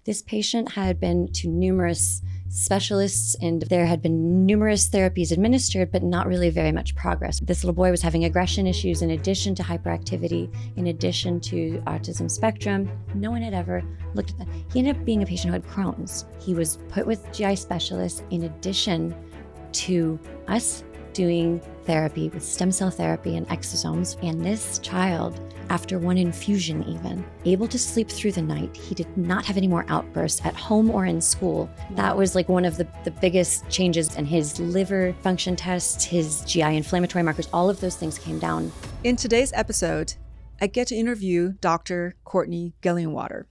This patient had been to numerous specialists and there had been numerous therapies administered, but not really very much progress. This little boy was having aggression issues in addition to hyperactivity, in addition to autism spectrum. No one had ever looked at that. He ended up being a patient who had Crohn's. He was put with GI specialists in addition to us doing therapy with stem cell therapy and exosomes. And this child, after one infusion even, able to sleep through the night. He did not have any more outbursts at home or in school. That was like one of the biggest changes in his liver function tests, his GI inflammatory markers, all of those things came down. In today's episode, I get to interview Dr. Courtney Gillenwater,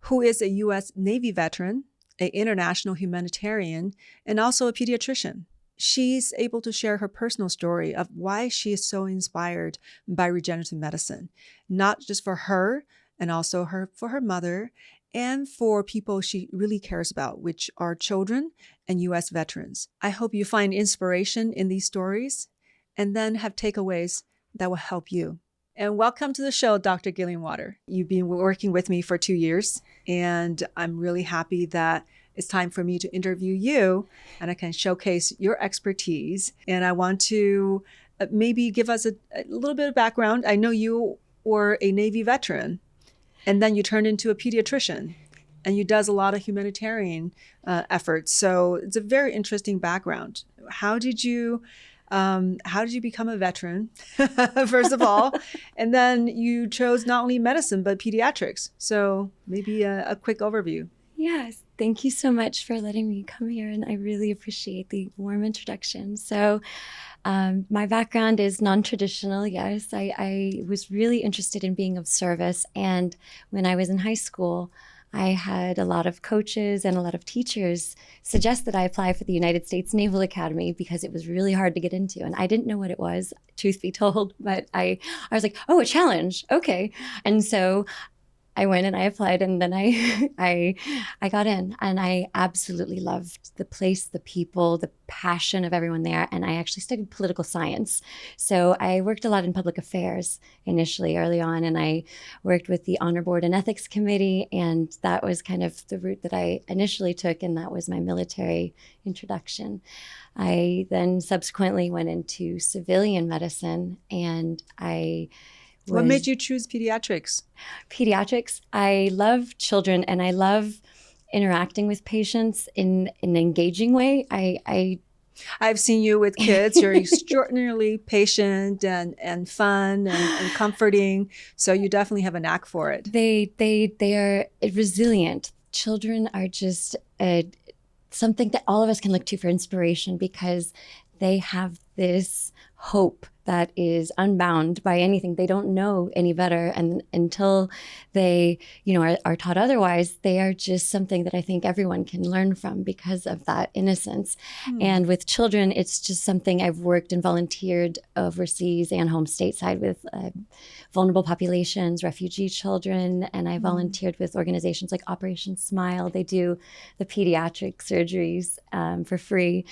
who is a U.S. Navy veteran, an international humanitarian, and also a pediatrician. She's able to share her personal story of why she is so inspired by regenerative medicine, not just for her and also for her mother and for people she really cares about, which are children and U.S. veterans. I hope you find inspiration in these stories and then have takeaways that will help you. And welcome to the show, Dr. Gillenwater. You've been working with me for 2 years, and I'm really happy that it's time for me to interview you and I can showcase your expertise. And I want to maybe give us a little bit of background. I know you were a Navy veteran and then you turned into a pediatrician and you does a lot of humanitarian efforts. So it's a very interesting background. How did you become a veteran, first of all? And then you chose not only medicine, but pediatrics. So maybe a quick overview. Yes, thank you so much for letting me come here, and I really appreciate the warm introduction. So my background is non-traditional, yes. I was really interested in being of service, and when I was in high school, I had a lot of coaches and a lot of teachers suggest that I apply for the United States Naval Academy because it was really hard to get into, and I didn't know what it was, truth be told, but I was like, oh, a challenge, okay. And so I went and I applied, and then I got in, and I absolutely loved the place, the people, the passion of everyone there. And I actually studied political science. So I worked a lot in public affairs initially early on, and I worked with the Honor Board and Ethics Committee. And that was kind of the route that I initially took. And that was my military introduction. I then subsequently went into civilian medicine, and what made you choose pediatrics? Pediatrics. I love children and I love interacting with patients in an engaging way. I've seen you with kids. You're extraordinarily patient and fun and comforting. So you definitely have a knack for it. They are resilient. Children are just something that all of us can look to for inspiration because they have this hope that is unbound by anything. They don't know any better. And until they, are taught otherwise, they are just something that I think everyone can learn from because of that innocence. And with children, it's just something I've worked and volunteered overseas and home stateside with vulnerable populations, refugee children. And I volunteered with organizations like Operation Smile. They do the pediatric surgeries for free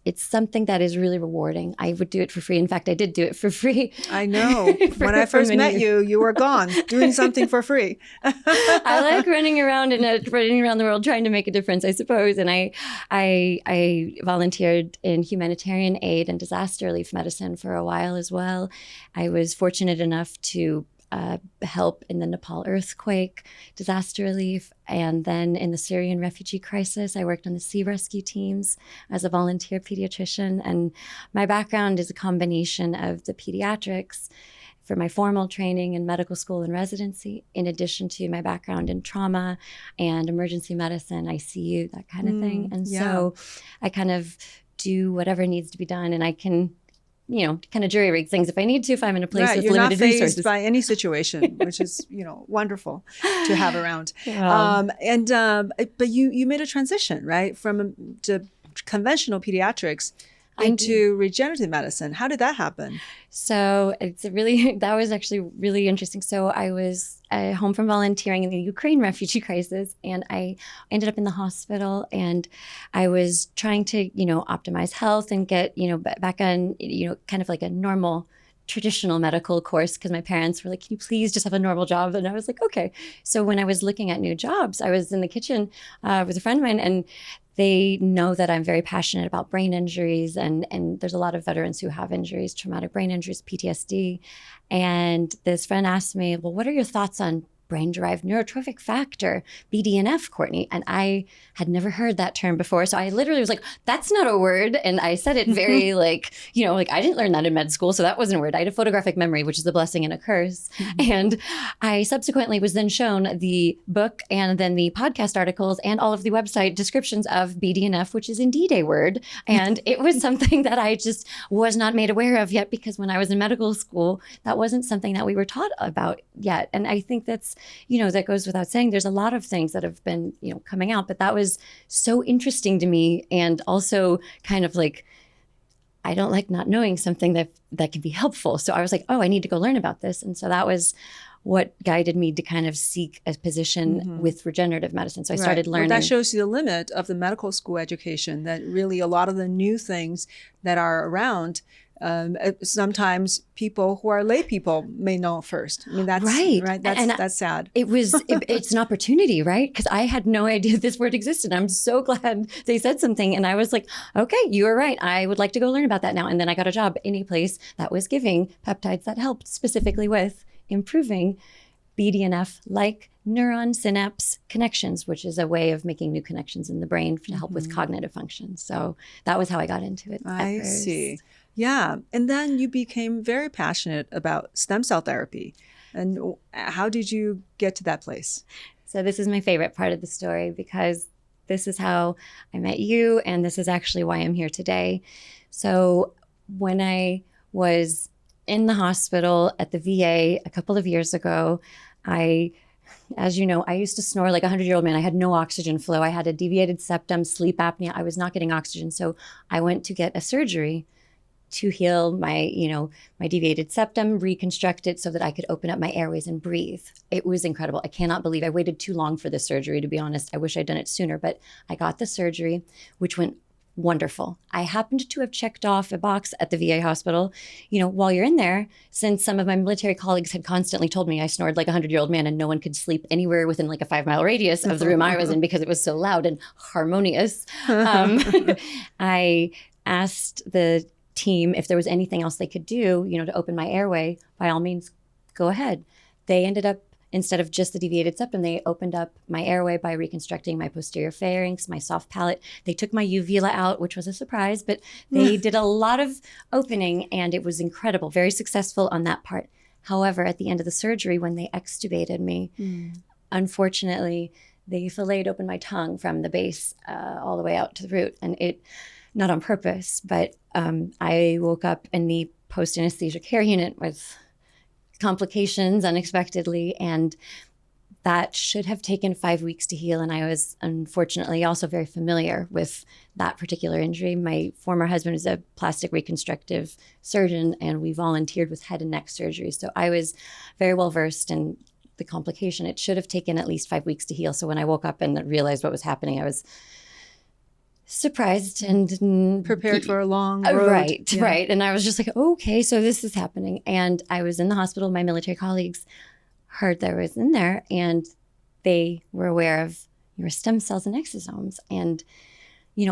it's something that is really rewarding. I would do it for free. In fact, I did do it for free. I know. When I first met you were gone doing something for free. I like running around the world trying to make a difference, I suppose. And I volunteered in humanitarian aid and disaster relief medicine for a while as well. I was fortunate enough to help in the Nepal earthquake, disaster relief, and then in the Syrian refugee crisis. I worked on the sea rescue teams as a volunteer pediatrician, and my background is a combination of the pediatrics for my formal training in medical school and residency, in addition to my background in trauma and emergency medicine, ICU, that kind of thing. And so I kind of do whatever needs to be done, and I can kind of jury rig things if I need to, if I'm in a place with limited resources. You're not fazed by any situation, which is, wonderful to have around. But you made a transition, right, to conventional pediatrics into regenerative medicine. How did that happen? So that was actually really interesting. So I was home from volunteering in the Ukraine refugee crisis, and I ended up in the hospital, and I was trying to, optimize health and get, back on, kind of like a normal traditional medical course because my parents were like, can you please just have a normal job? And I was like, okay. So when I was looking at new jobs, I was in the kitchen with a friend of mine, and they know that I'm very passionate about brain injuries. And there's a lot of veterans who have injuries, traumatic brain injuries, PTSD. And this friend asked me, well, what are your thoughts on brain-derived neurotrophic factor, BDNF, Courtney? And I had never heard that term before. So I literally was like, that's not a word. And I said it very like I didn't learn that in med school. So that wasn't a word. I had a photographic memory, which is a blessing and a curse. And I subsequently was then shown the book and then the podcast articles and all of the website descriptions of BDNF, which is indeed a word. And it was something that I just was not made aware of yet, because when I was in medical school, that wasn't something that we were taught about yet. And I think that's, that goes without saying. There's a lot of things that have been, coming out, but that was so interesting to me. And also kind of like, I don't like not knowing something that can be helpful. So I was like, oh, I need to go learn about this. And so that was what guided me to kind of seek a position with regenerative medicine. So I started learning. Well, that shows you the limit of the medical school education, that really a lot of the new things that are around, sometimes people who are lay people may know first. I mean, that's right. That's sad. It's an opportunity, right? Because I had no idea this word existed. I'm so glad they said something. And I was like, okay, you are right. I would like to go learn about that now. And then I got a job in a place that was giving peptides that helped specifically with improving BDNF, like neuron synapse connections, which is a way of making new connections in the brain to help with cognitive function. So that was how I got into it. I see. Yeah. And then you became very passionate about stem cell therapy. And how did you get to that place? So this is my favorite part of the story, because this is how I met you. And this is actually why I'm here today. So when I was in the hospital at the VA a couple of years ago, as you know, I used to snore like a 100-year-old man. I had no oxygen flow. I had a deviated septum, sleep apnea. I was not getting oxygen. So I went to get a surgery to heal my deviated septum, reconstruct it so that I could open up my airways and breathe. It was incredible. I cannot believe I waited too long for the surgery, to be honest. I wish I'd done it sooner, but I got the surgery, which went wonderful. I happened to have checked off a box at the VA hospital, while you're in there, since some of my military colleagues had constantly told me I snored like a 100-year-old man and no one could sleep anywhere within like a 5-mile radius of the room I was in because it was so loud and harmonious. I asked the team if there was anything else they could do, to open my airway. By all means, go ahead. They ended up, instead of just the deviated septum, they opened up my airway by reconstructing my posterior pharynx, my soft palate. They took my uvula out, which was a surprise, but they did a lot of opening and it was incredible, very successful on that part. However, at the end of the surgery, when they extubated me, unfortunately, they filleted open my tongue from the base all the way out to the root. And it, not on purpose, but I woke up in the post-anesthesia care unit with complications unexpectedly, and that should have taken 5 weeks to heal. And I was unfortunately also very familiar with that particular injury. My former husband is a plastic reconstructive surgeon, and we volunteered with head and neck surgery. So I was very well versed in the complication. It should have taken at least 5 weeks to heal. So when I woke up and realized what was happening, I was surprised and prepared for a long road. Right. And I was just like, okay, so this is happening. And I was in the hospital. My military colleagues heard that I was in there, and they were aware of your stem cells and exosomes. And,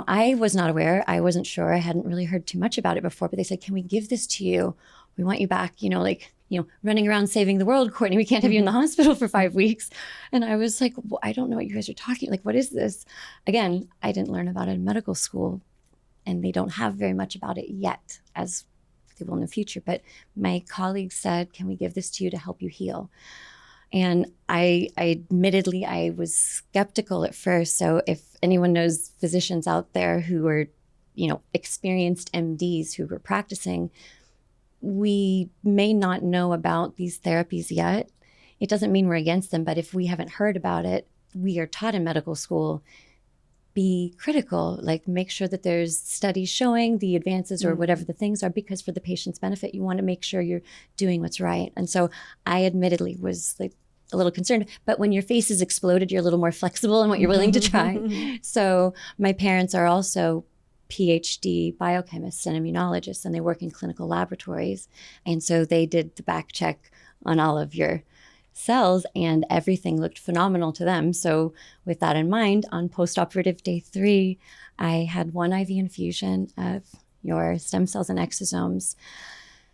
I was not aware. I wasn't sure. I hadn't really heard too much about it before, but they said, can we give this to you? We want you back, running around saving the world, Courtney. We can't have you in the hospital for 5 weeks. And I was like, well, I don't know what you guys are talking. Like, what is this? Again, I didn't learn about it in medical school, and they don't have very much about it yet, as they will in the future. But my colleagues said, can we give this to you to help you heal? And I admittedly, I was skeptical at first. So if anyone knows physicians out there who are, experienced MDs who were practicing, we may not know about these therapies yet. It doesn't mean we're against them, but if we haven't heard about it, we are taught in medical school, be critical, like make sure that there's studies showing the advances or whatever the things are, because for the patient's benefit, you want to make sure you're doing what's right. And so I admittedly was like a little concerned, but when your face is exploded, you're a little more flexible in what you're willing to try. So my parents are also PhD biochemists and immunologists, and they work in clinical laboratories. And so they did the back check on all of your cells, and everything looked phenomenal to them. So with that in mind, on postoperative day 3, I had 1 IV infusion of your stem cells and exosomes.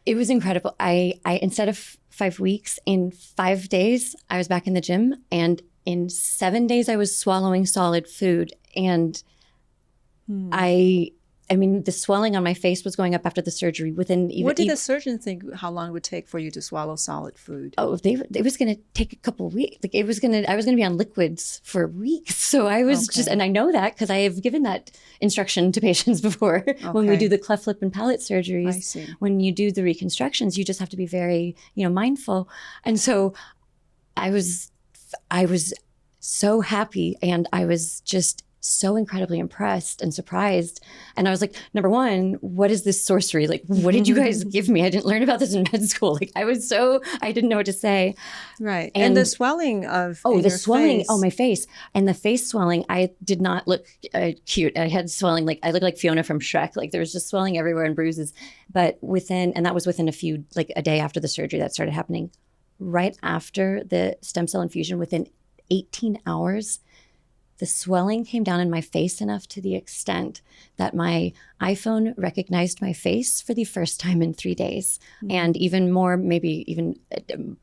It was incredible. I instead of 5 weeks, in 5 days, I was back in the gym, and in 7 days, I was swallowing solid food. And I mean, the swelling on my face was going up after the surgery within even... What did the surgeon think how long it would take for you to swallow solid food? Oh, it was going to take a couple of weeks. Like I was going to be on liquids for weeks. So I was just, and I know that because I have given that instruction to patients before when we do the cleft lip and palate surgeries. I see. When you do the reconstructions, you just have to be very, mindful. And so I was so happy, and I was just so incredibly impressed and surprised. And I was like, number one, what is this sorcery? Like, what did you guys give me? I didn't learn about this in med school. Like, I didn't know what to say. Right. And the swelling of the swelling, face. my face. And the face swelling, I did not look cute. I had swelling, I looked like Fiona from Shrek. Like there was just swelling everywhere and bruises. But that was within a day after the surgery that started happening. Right after the stem cell infusion, within 18 hours, the swelling came down in my face enough to the extent that my iPhone recognized my face for the first time in 3 days. And even more, maybe even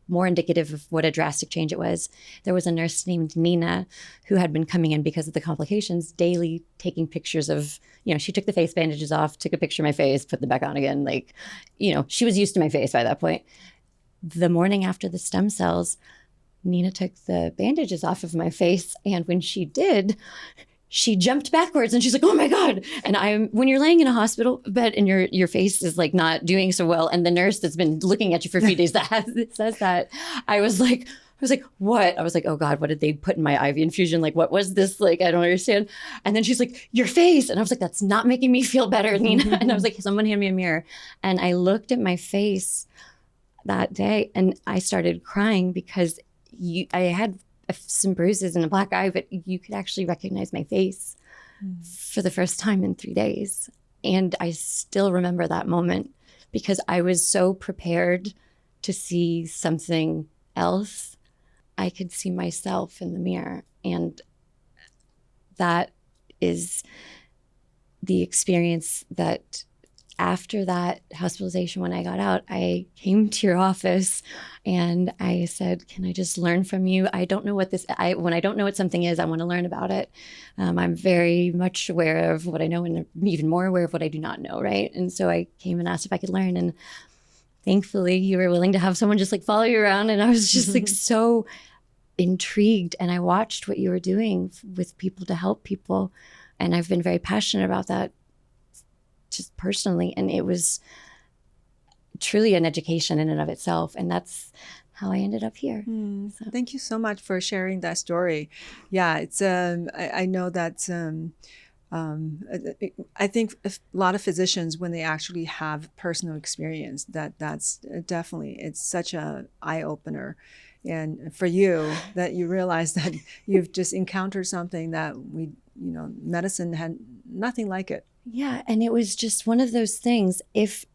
more indicative of what a drastic change it was, there was a nurse named Nina who had been coming in because of the complications daily, taking pictures of, she took the face bandages off, took a picture of my face, put them back on again. She was used to my face by that point. The morning after the stem cells, Nina took the bandages off of my face, and when she did, she jumped backwards and she's like, "Oh my God." And when you're laying in a hospital bed and your face is like not doing so well, and the nurse that's been looking at you for a few days says that, I was like, what? I was like, oh God, what did they put in my IV infusion? Like, what was this? Like, I don't understand. And then she's like, "Your face." And I was like, that's not making me feel better, Nina. And I was like, someone hand me a mirror. And I looked at my face that day and I started crying because I had some bruises and a black eye, but you could actually recognize my face for the first time in 3 days. And I still remember that moment because I was so prepared to see something else. I could see myself in the mirror. And that is the experience that after that hospitalization, when I got out, I came to your office and I said, "Can I just learn from you? I don't know what when I don't know what something is, I want to learn about it. I'm very much aware of what I know and even more aware of what I do not know." Right. And so I came and asked if I could learn. And thankfully you were willing to have someone just follow you around. And I was just so intrigued. And I watched what you were doing with people to help people. And I've been very passionate about that, just personally. And it was truly an education in and of itself. And that's how I ended up here. So. Thank you so much for sharing that story. Yeah, it's I know that I think a lot of physicians, when they actually have personal experience, that's definitely, it's such a eye opener. And for you, that you realize that you've just encountered something that medicine had nothing like it. Yeah. And it was just one of those things. If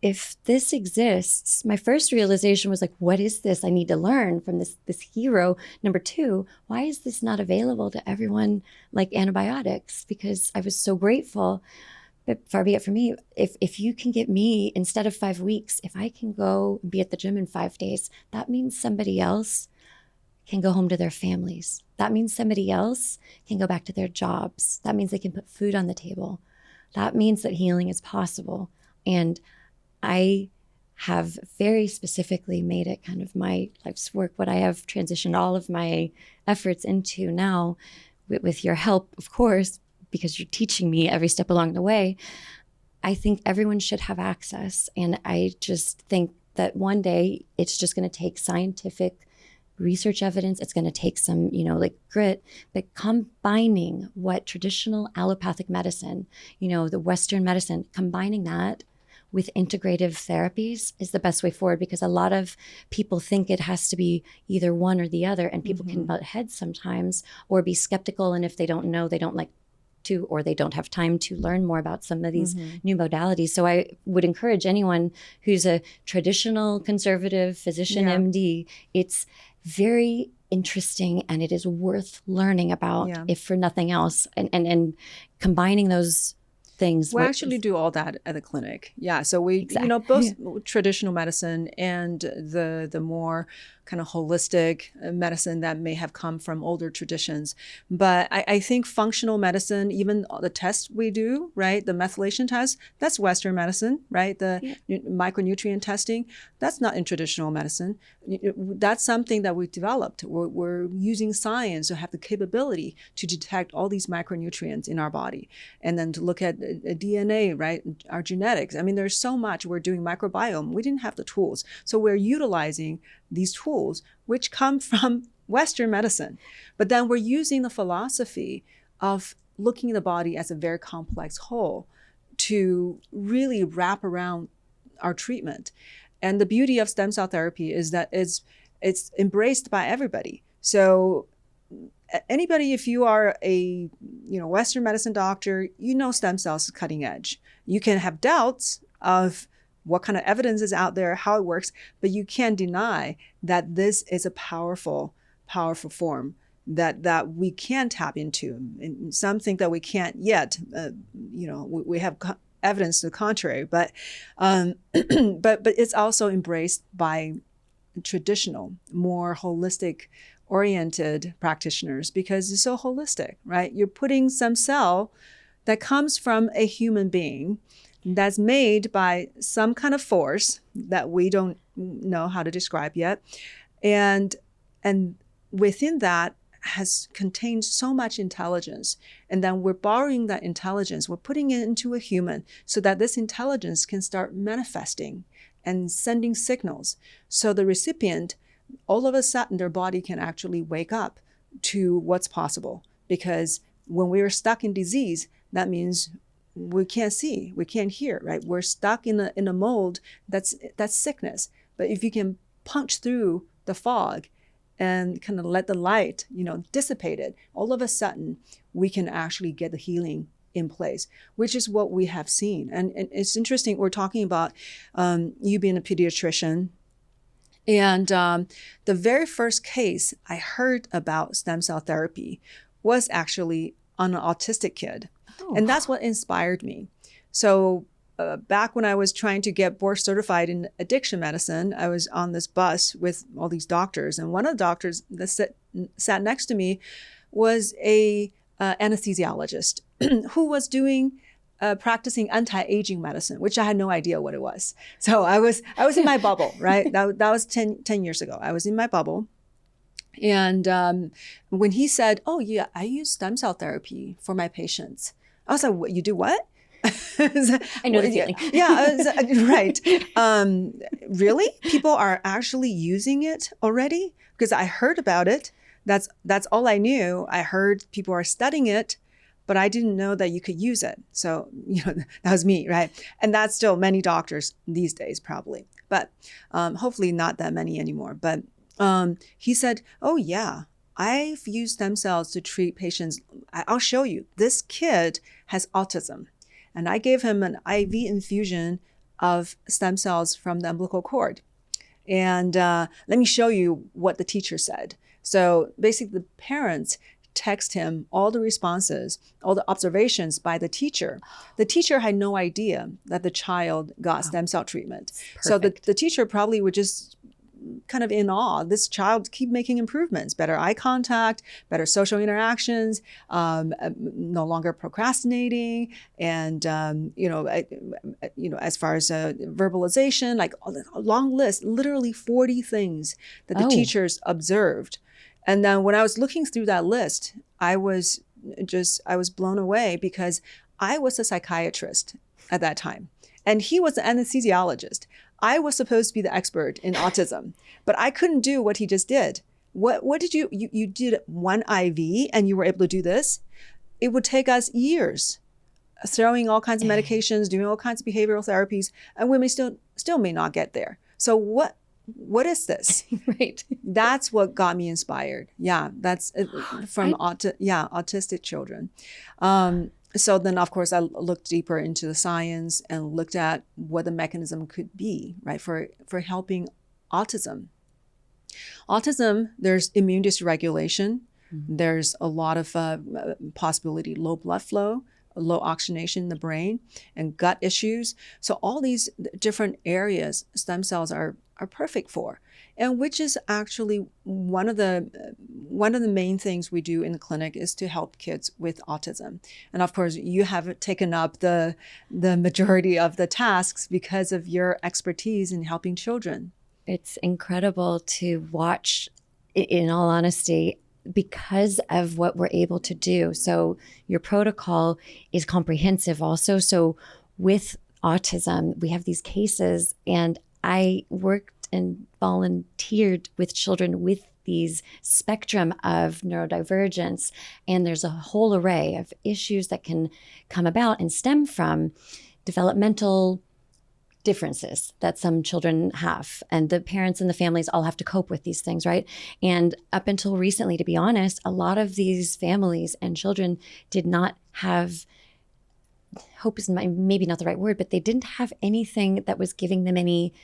this exists, my first realization was what is this? I need to learn from this hero. Number two, why is this not available to everyone like antibiotics? Because I was so grateful. But far be it from me, if you can get me, instead of 5 weeks, if I can go and be at the gym in 5 days, that means somebody else can go home to their families. That means somebody else can go back to their jobs. That means they can put food on the table. That means that healing is possible. And I have very specifically made it kind of my life's work, what I have transitioned all of my efforts into now with your help, of course, because you're teaching me every step along the way. I think everyone should have access. And I just think that one day it's just going to take scientific research evidence. It's going to take some, grit, but combining what traditional allopathic medicine, the Western medicine, combining that with integrative therapies is the best way forward, because a lot of people think it has to be either one or the other, and people can butt heads sometimes or be skeptical. And if they don't know, they don't to, or they don't have time to learn more about some of these new modalities. So I would encourage anyone who's a traditional conservative physician, MD, it's very interesting and it is worth learning about, if for nothing else, and combining those things. We actually do all that at the clinic. Yeah. So we, both traditional medicine and the more kind of holistic medicine that may have come from older traditions. But I think functional medicine, even the tests we do, right? The methylation test, that's Western medicine, right? The micronutrient testing, that's not in traditional medicine. That's something that we developed. We're using science to have the capability to detect all these micronutrients in our body. And then to look at DNA, right? Our genetics. I mean, there's so much. We're doing microbiome. We didn't have the tools. So we're utilizing these tools, which come from Western medicine. But then we're using the philosophy of looking at the body as a very complex whole to really wrap around our treatment. And the beauty of stem cell therapy is that it's embraced by everybody. So anybody, if you are a Western medicine doctor, stem cells is cutting edge. You can have doubts of what kind of evidence is out there, how it works, but you can't deny that this is a powerful, powerful form that we can tap into, and something that we can't yet. We have evidence to the contrary, but but it's also embraced by traditional, more holistic oriented practitioners because it's so holistic, right? You're putting some cell that comes from a human being that's made by some kind of force that we don't know how to describe yet. And within that has contained so much intelligence. And then we're borrowing that intelligence, we're putting it into a human so that this intelligence can start manifesting and sending signals. So the recipient, all of a sudden, their body can actually wake up to what's possible. Because when we're stuck in disease, that means we can't see, we can't hear, right? We're stuck in a mold that's sickness. But if you can punch through the fog and kind of let the light, dissipate it, all of a sudden we can actually get the healing in place, which is what we have seen. And it's interesting, we're talking about you being a pediatrician. And the very first case I heard about stem cell therapy was actually on an autistic kid. And that's what inspired me. So back when I was trying to get board certified in addiction medicine, I was on this bus with all these doctors. And one of the doctors that sat next to me was a anesthesiologist who was practicing anti-aging medicine, which I had no idea what it was. So I was in my bubble, right? That was 10 years ago. I was in my bubble. And when he said, "Oh yeah, I use stem cell therapy for my patients," I was like, "What, you do what?" I know the feeling. Yeah, right. Really? People are actually using it already? Because I heard about it. That's all I knew. I heard people are studying it, but I didn't know that you could use it. So, that was me, right? And that's still many doctors these days, probably. But hopefully not that many anymore. But he said, "Oh yeah, I've used stem cells to treat patients. I'll show you. This kid has autism." And I gave him an IV infusion of stem cells from the umbilical cord. And let me show you what the teacher said. So basically the parents text him all the responses, all the observations by the teacher. The teacher had no idea that the child got stem cell treatment. Perfect. So the teacher probably would just kind of in awe. This child keep making improvements, better eye contact, better social interactions, no longer procrastinating, and as far as verbalization, like a long list, literally 40 things that the teachers observed. And then when I was looking through that list, I was blown away because I was a psychiatrist at that time, and he was an anesthesiologist. I was supposed to be the expert in autism, but I couldn't do what he just did. What did you did one IV and you were able to do this? It would take us years throwing all kinds of medications, doing all kinds of behavioral therapies, and we may still may not get there. So what is this? Right. That's what got me inspired. Yeah, that's from autistic children. So then, of course, I looked deeper into the science and looked at what the mechanism could be, right, for helping autism. Autism, there's immune dysregulation. There's a lot of possibility, low blood flow, low oxygenation in the brain, and gut issues. So all these different areas stem cells are perfect for, and which is actually one of the main things we do in the clinic is to help kids with autism. And of course, you have taken up the majority of the tasks because of your expertise in helping children. It's incredible to watch, in all honesty, because of what we're able to do. So your protocol is comprehensive also. So with autism, we have these cases, and I worked and volunteered with children with these spectrum of neurodivergence. And there's a whole array of issues that can come about and stem from developmental differences that some children have, and the parents and the families all have to cope with these things, right? And up until recently, to be honest, a lot of these families and children did not have, hope is maybe not the right word, but they didn't have anything that was giving them any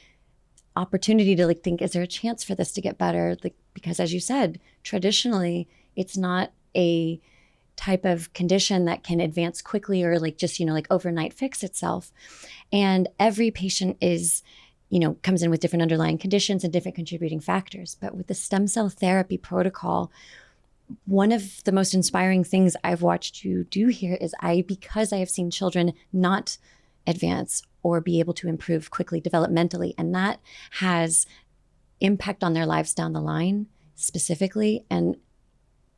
opportunity to think, is there a chance for this to get better? Because as you said, traditionally, it's not a type of condition that can advance quickly or just overnight fix itself. And every patient is, comes in with different underlying conditions and different contributing factors. But with the stem cell therapy protocol, one of the most inspiring things I've watched you do here is because I have seen children not advance or be able to improve quickly developmentally, and that has impact on their lives down the line specifically. And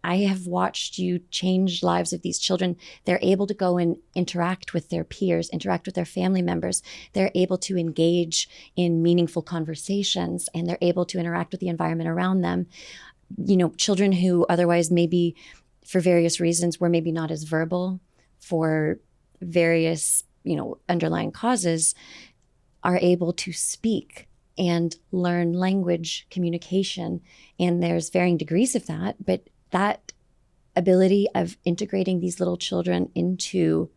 I have watched you change lives of these children. They're able to go and interact with their peers, interact with their family members. They're able to engage in meaningful conversations, and they're able to interact with the environment around them. Children who otherwise maybe for various reasons were maybe not as verbal for various, underlying causes, are able to speak and learn language communication. And there's varying degrees of that, but that ability of integrating these little children into,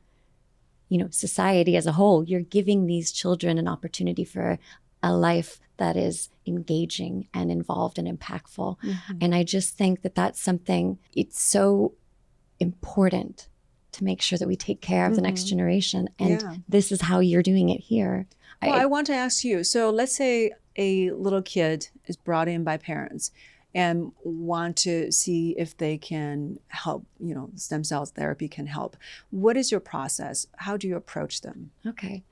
society as a whole, you're giving these children an opportunity for a life that is engaging and involved and impactful. Mm-hmm. And I just think that that's something, it's so important to make sure that we take care of the next generation. And this is how you're doing it here. Well, I want to ask you, so let's say a little kid is brought in by parents and want to see if they can help, stem cells therapy can help. What is your process? How do you approach them? Okay.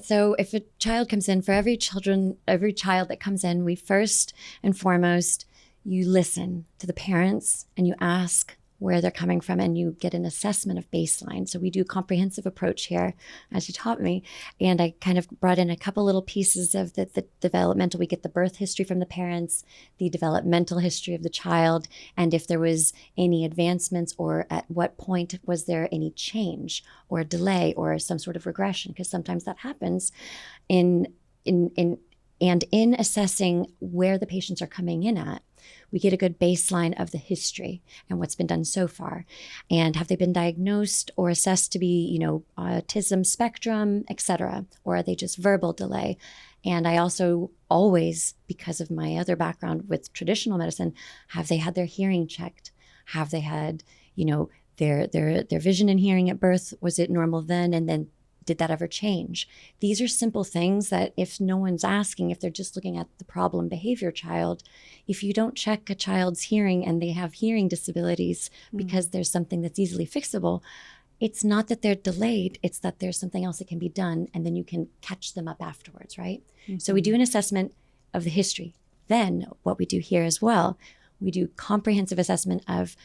So if a child comes in, for every child that comes in, we first and foremost, you listen to the parents and you ask where they're coming from, and you get an assessment of baseline. So we do a comprehensive approach here, as you taught me. And I kind of brought in a couple little pieces of the developmental. We get the birth history from the parents, the developmental history of the child, and if there was any advancements or at what point was there any change or a delay or some sort of regression, because sometimes that happens in assessing where the patients are coming in at. We get a good baseline of the history and what's been done so far. And have they been diagnosed or assessed to be, autism spectrum, et cetera? Or are they just verbal delay? And I also always, because of my other background with traditional medicine, have they had their hearing checked? Have they had, their vision and hearing at birth? Was it normal then? And then did that ever change? These are simple things that if no one's asking, if they're just looking at the problem behavior child, if you don't check a child's hearing and they have hearing disabilities because there's something that's easily fixable, it's not that they're delayed, it's that there's something else that can be done, and then you can catch them up afterwards, right? Mm-hmm. So we do an assessment of the history. Then what we do here as well, we do comprehensive assessment of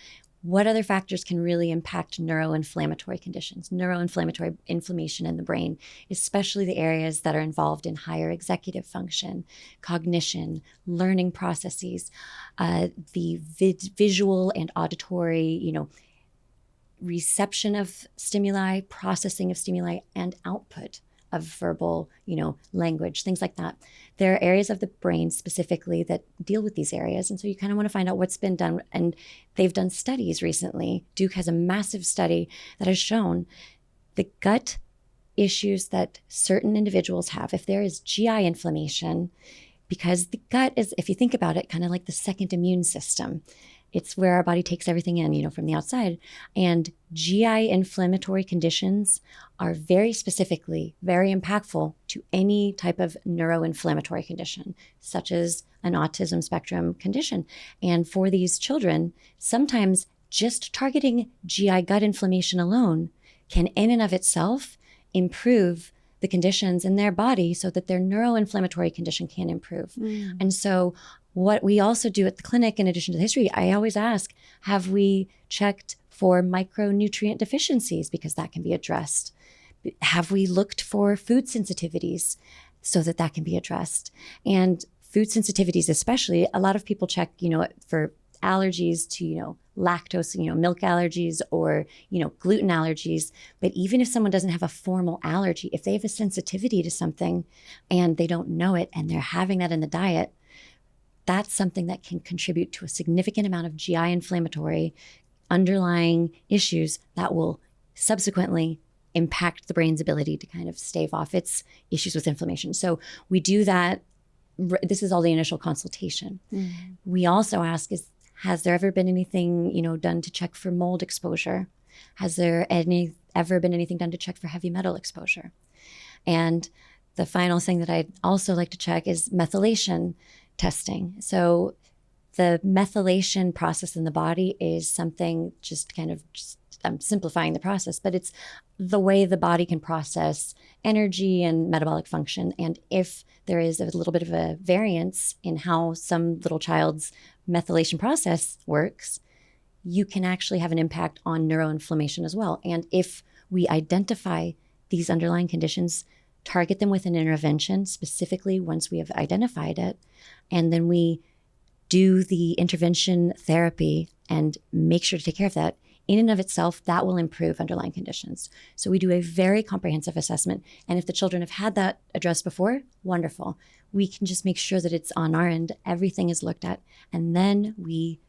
what other factors can really impact neuroinflammatory conditions, neuroinflammatory inflammation in the brain, especially the areas that are involved in higher executive function, cognition, learning processes, the visual and auditory, reception of stimuli, processing of stimuli, and output of verbal, language, things like that. There are areas of the brain specifically that deal with these areas. And so you kind of want to find out what's been done. And they've done studies recently. Duke has a massive study that has shown the gut issues that certain individuals have, if there is GI inflammation, because the gut is, if you think about it, kind of like the second immune system. It's where our body takes everything in, from the outside. And GI inflammatory conditions are very specifically very impactful to any type of neuroinflammatory condition, such as an autism spectrum condition. And for these children, sometimes just targeting GI gut inflammation alone can, in and of itself, improve the conditions in their body so that their neuroinflammatory condition can improve. And so what we also do at the clinic, in addition to the history, I always ask, have we checked for micronutrient deficiencies? Because that can be addressed. Have we looked for food sensitivities so that that can be addressed? And food sensitivities especially, a lot of people check, for allergies to, lactose, milk allergies or, gluten allergies. But even if someone doesn't have a formal allergy, if they have a sensitivity to something and they don't know it and they're having that in the diet, that's something that can contribute to a significant amount of GI inflammatory underlying issues that will subsequently impact the brain's ability to kind of stave off its issues with inflammation. So we do that. This is all the initial consultation. We also ask, has there ever been anything, done to check for mold exposure? Has there ever been anything done to check for heavy metal exposure? And the final thing that I'd also like to check is methylation testing. So the methylation process in the body is something I'm simplifying the process, but it's the way the body can process energy and metabolic function. And if there is a little bit of a variance in how some little child's methylation process works, you can actually have an impact on neuroinflammation as well. And if we identify these underlying conditions, target them with an intervention, specifically once we have identified it, and then we do the intervention therapy and make sure to take care of that, in and of itself, that will improve underlying conditions. So we do a very comprehensive assessment. And if the children have had that addressed before, wonderful. We can just make sure that it's on our end, everything is looked at, and then we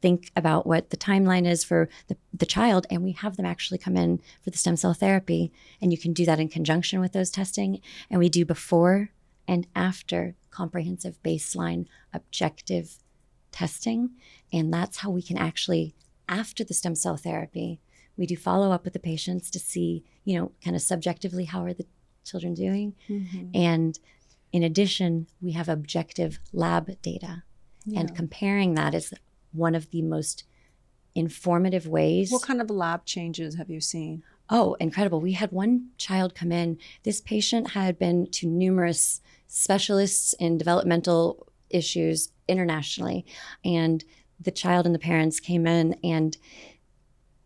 think about what the timeline is for the child, and we have them actually come in for the stem cell therapy. And you can do that in conjunction with those testing. And we do before and after comprehensive baseline objective testing. And that's how we can actually, after the stem cell therapy, we do follow up with the patients to see, kind of subjectively, how are the children doing? And in addition, we have objective lab data. And comparing that is one of the most informative ways. What kind of lab changes have you seen? Oh, incredible. We had one child come in. This patient had been to numerous specialists in developmental issues internationally. And the child and the parents came in, and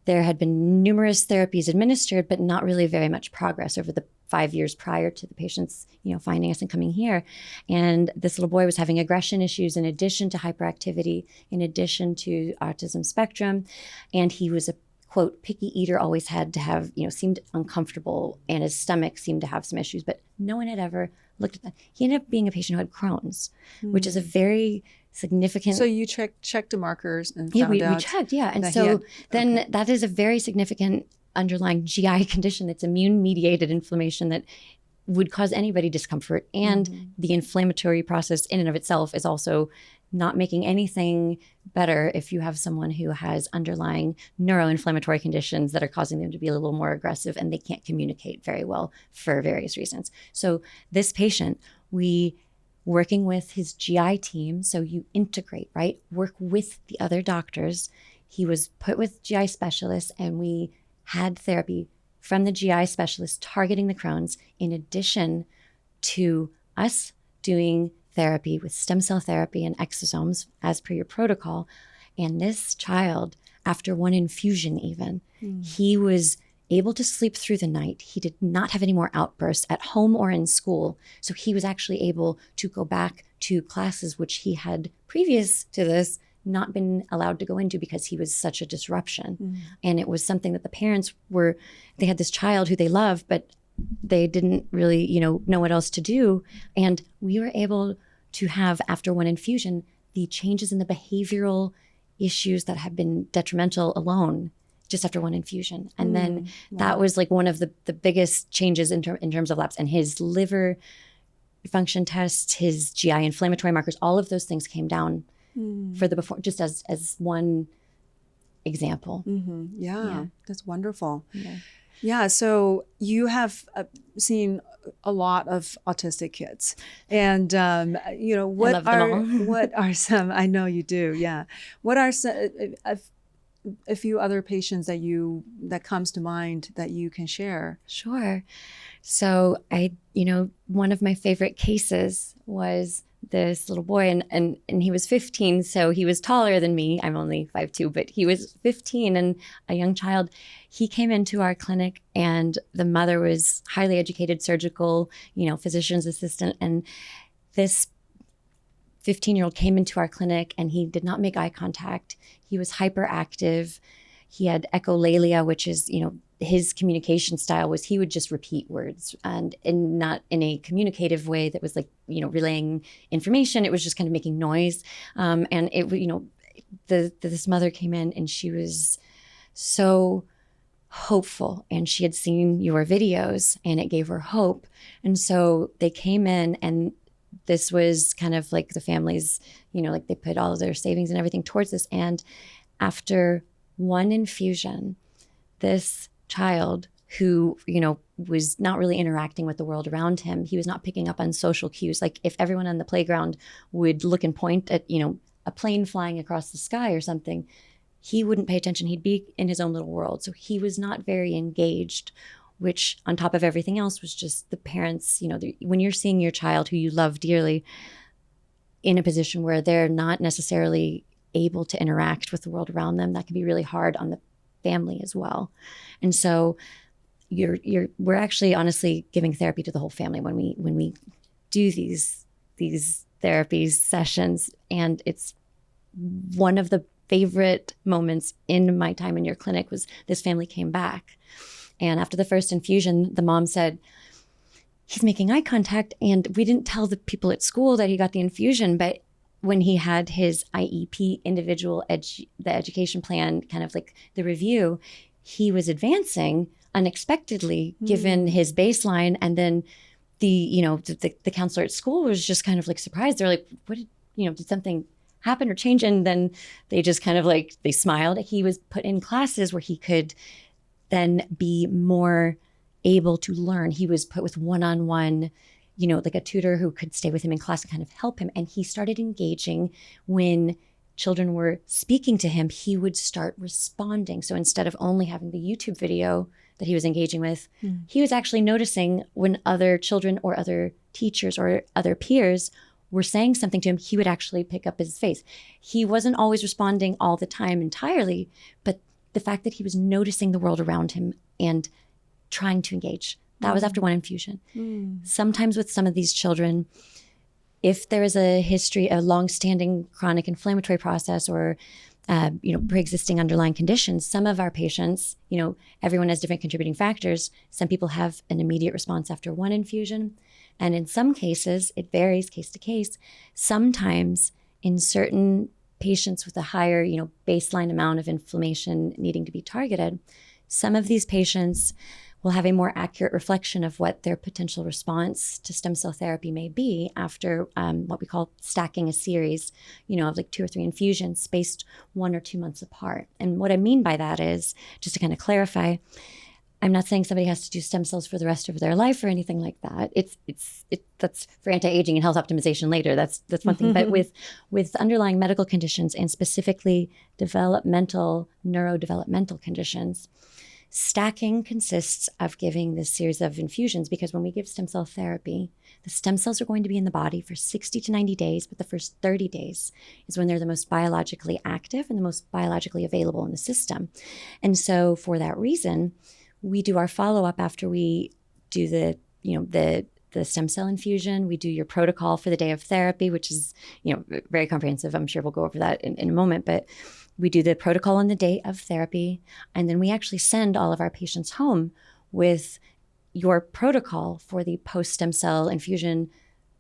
there had been numerous therapies administered, but not really very much progress over the 5 years prior to the patients, finding us and coming here. And this little boy was having aggression issues in addition to hyperactivity, in addition to autism spectrum. And he was a, quote, picky eater, always had to have, seemed uncomfortable, and his stomach seemed to have some issues, but no one had ever looked at that. He ended up being a patient who had Crohn's, which is a very significant. So you checked the markers and found out. We checked, yeah. And so then that is a very significant underlying GI condition. It's immune-mediated inflammation that would cause anybody discomfort. And the inflammatory process in and of itself is also not making anything better if you have someone who has underlying neuroinflammatory conditions that are causing them to be a little more aggressive, and they can't communicate very well for various reasons. So this patient, we working with his GI team, so you integrate, right? Work with the other doctors. He was put with GI specialists, and we had therapy from the GI specialist targeting the Crohn's, in addition to us doing therapy with stem cell therapy and exosomes as per your protocol. And this child, after one infusion even, he was able to sleep through the night. He did not have any more outbursts at home or in school. So he was actually able to go back to classes which he had, previous to this, not been allowed to go into because he was such a disruption. And it was something that the parents they had this child who they loved, but they didn't really, know what else to do. And we were able to have, after one infusion, the changes in the behavioral issues that have been detrimental alone just after one infusion. And then that was like one of the biggest changes in terms of labs. And his liver function tests, his GI inflammatory markers, all of those things came down for the before, just as one example. Yeah, that's wonderful. Yeah, so you have seen a lot of autistic kids, and what are some? I know you do. Yeah, what are some a few other patients that comes to mind that you can share? Sure. So one of my favorite cases was this little boy, and he was 15, so he was taller than me. I'm only 5'2", but he was 15 and a young child. He came into our clinic, and the mother was highly educated surgical, physician's assistant, and this 15-year-old came into our clinic, and he did not make eye contact. He was hyperactive. He had echolalia, which is, his communication style was he would just repeat words and not in a communicative way that was like, relaying information. It was just kind of making noise. And it, this mother came in, and she was so hopeful, and she had seen your videos, and it gave her hope. And so they came in, and this was kind of like the family's, like they put all of their savings and everything towards this. And after one infusion, this child who, was not really interacting with the world around him, he was not picking up on social cues. Like if everyone on the playground would look and point at, a plane flying across the sky or something, he wouldn't pay attention. He'd be in his own little world. So he was not very engaged, which on top of everything else was just the parents, when you're seeing your child who you love dearly in a position where they're not necessarily able to interact with the world around them, that can be really hard on the family as well. And so we're actually honestly giving therapy to the whole family when we do these therapies sessions. And it's one of the favorite moments in my time in your clinic was this family came back. And after the first infusion, the mom said, he's making eye contact. And we didn't tell the people at school that he got the infusion, but when he had his IEP individual the education plan, kind of like the review, he was advancing unexpectedly given his baseline. And then the counselor at school was just kind of like surprised. They're like, what did something happen or change? And then they just kind of like, they smiled. He was put in classes where he could then be more able to learn. He was put with one-on-one, like a tutor who could stay with him in class and kind of help him. And he started engaging when children were speaking to him, he would start responding. So instead of only having the YouTube video that he was engaging with, he was actually noticing when other children or other teachers or other peers were saying something to him, he would actually pick up his face. He wasn't always responding all the time entirely, but the fact that he was noticing the world around him and trying to engage, that was after one infusion. Sometimes with some of these children, if there is a history, a longstanding chronic inflammatory process or pre-existing underlying conditions, some of our patients, everyone has different contributing factors. Some people have an immediate response after one infusion. And in some cases, it varies case to case. Sometimes in certain patients with a higher, baseline amount of inflammation needing to be targeted, some of these patients will have a more accurate reflection of what their potential response to stem cell therapy may be after what we call stacking a series, of like 2 or 3 infusions spaced 1 or 2 months apart. And what I mean by that is, just to kind of clarify, I'm not saying somebody has to do stem cells for the rest of their life or anything like that. That's for anti-aging and health optimization later. That's one thing. But with underlying medical conditions and specifically neurodevelopmental conditions, stacking consists of giving this series of infusions, because when we give stem cell therapy, the stem cells are going to be in the body for 60 to 90 days, but the first 30 days is when they're the most biologically active and the most biologically available in the system. And so for that reason, we do our follow-up after we do the stem cell infusion. We do your protocol for the day of therapy, which is, very comprehensive. I'm sure we'll go over that in a moment, but we do the protocol on the day of therapy, and then we actually send all of our patients home with your protocol for the post-stem cell infusion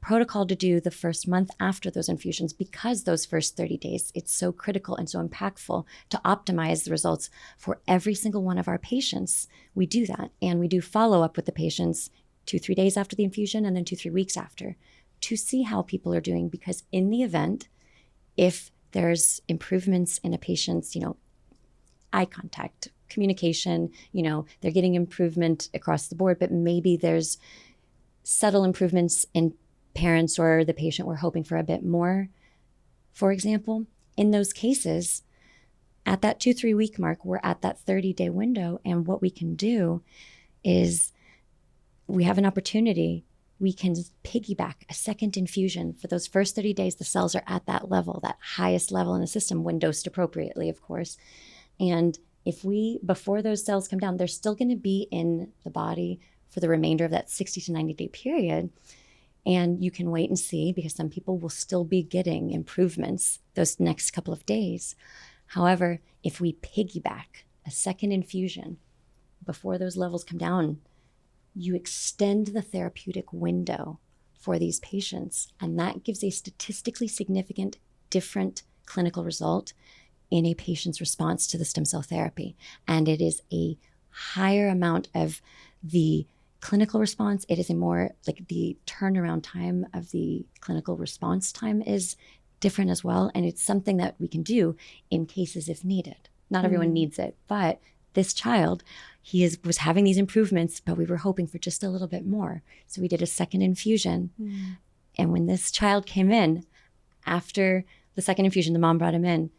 protocol to do the first month after those infusions, because those first 30 days, it's so critical and so impactful to optimize the results for every single one of our patients. We do that. And we do follow up with the patients 2-3 days after the infusion and then 2-3 weeks after to see how people are doing. Because in the event, if there's improvements in a patient's, eye contact, communication, they're getting improvement across the board, but maybe there's subtle improvements in parents or the patient were hoping for a bit more, for example, in those cases, at that 2-3 week mark, we're at that 30-day window. And what we can do is we have an opportunity. We can piggyback a second infusion. For those first 30 days, the cells are at that level, that highest level in the system, when dosed appropriately, of course. And if before those cells come down, they're still going to be in the body for the remainder of that 60 to 90-day period. And you can wait and see, because some people will still be getting improvements those next couple of days. However, if we piggyback a second infusion before those levels come down, you extend the therapeutic window for these patients. And that gives a statistically significant different clinical result in a patient's response to the stem cell therapy. And it is a higher amount of the clinical response. It is a more like the turnaround time of the clinical response time is different as well. And it's something that we can do in cases if needed. Not everyone needs it, but this child, was having these improvements, but we were hoping for just a little bit more. So we did a second infusion. And when this child came in, after the second infusion, the mom brought him in,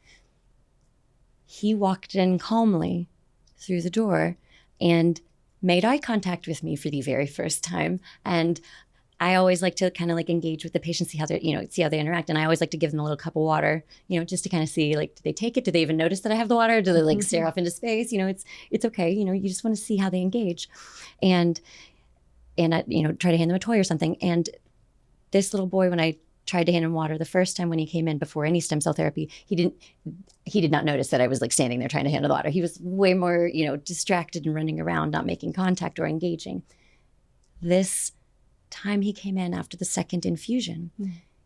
he walked in calmly through the door and made eye contact with me for the very first time. And I always like to kind of like engage with the patient, see how they interact. And I always like to give them a little cup of water, just to kind of see, like, do they take it? Do they even notice that I have the water? Do they like stare off into space? It's okay. You just want to see how they engage. And I, try to hand them a toy or something. And this little boy, when I tried to hand him water the first time when he came in before any stem cell therapy, he did not notice that I was like standing there trying to hand him the water. He was way more, distracted and running around, not making contact or engaging. This time he came in after the second infusion,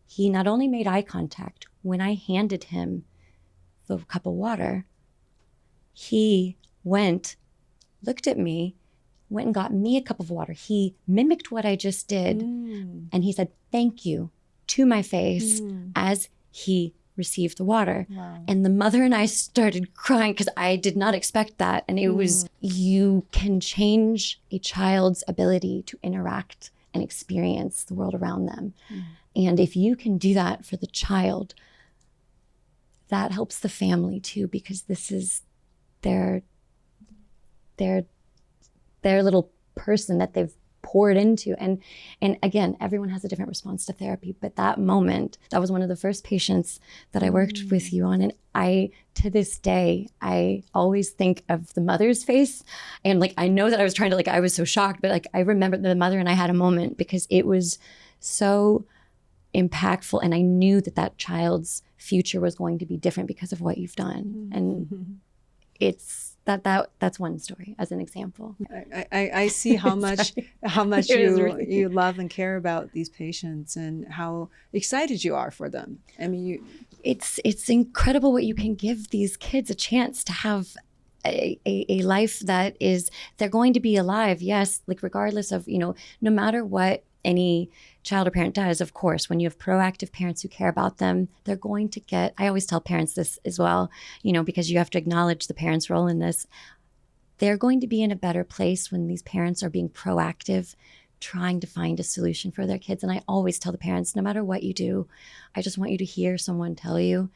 he not only made eye contact when I handed him the cup of water, he looked at me, went and got me a cup of water. He mimicked what I just did. And he said, "Thank you," to my face as he received the water. Wow. And the mother and I started crying because I did not expect that. And it was, you can change a child's ability to interact and experience the world around them. And if you can do that for the child, that helps the family too, because this is their little person that they've poured into. And again, everyone has a different response to therapy, but that moment, that was one of the first patients that I worked with you on. And to this day, I always think of the mother's face. And like, I know that I was trying to, I was so shocked, but like, I remember the mother and I had a moment because it was so impactful. And I knew that child's future was going to be different because of what you've done. And it's, that's one story as an example. I see how much you love and care about these patients and how excited you are for them. I mean, it's incredible what you can give these kids a chance to have a life that is, they're going to be alive. Yes. Like regardless of, no matter what any child or parent does, of course, when you have proactive parents who care about them, they're going to get, I always tell parents this as well, because you have to acknowledge the parents' role in this. They're going to be in a better place when these parents are being proactive, trying to find a solution for their kids. And I always tell the parents, no matter what you do, I just want you to hear someone tell you,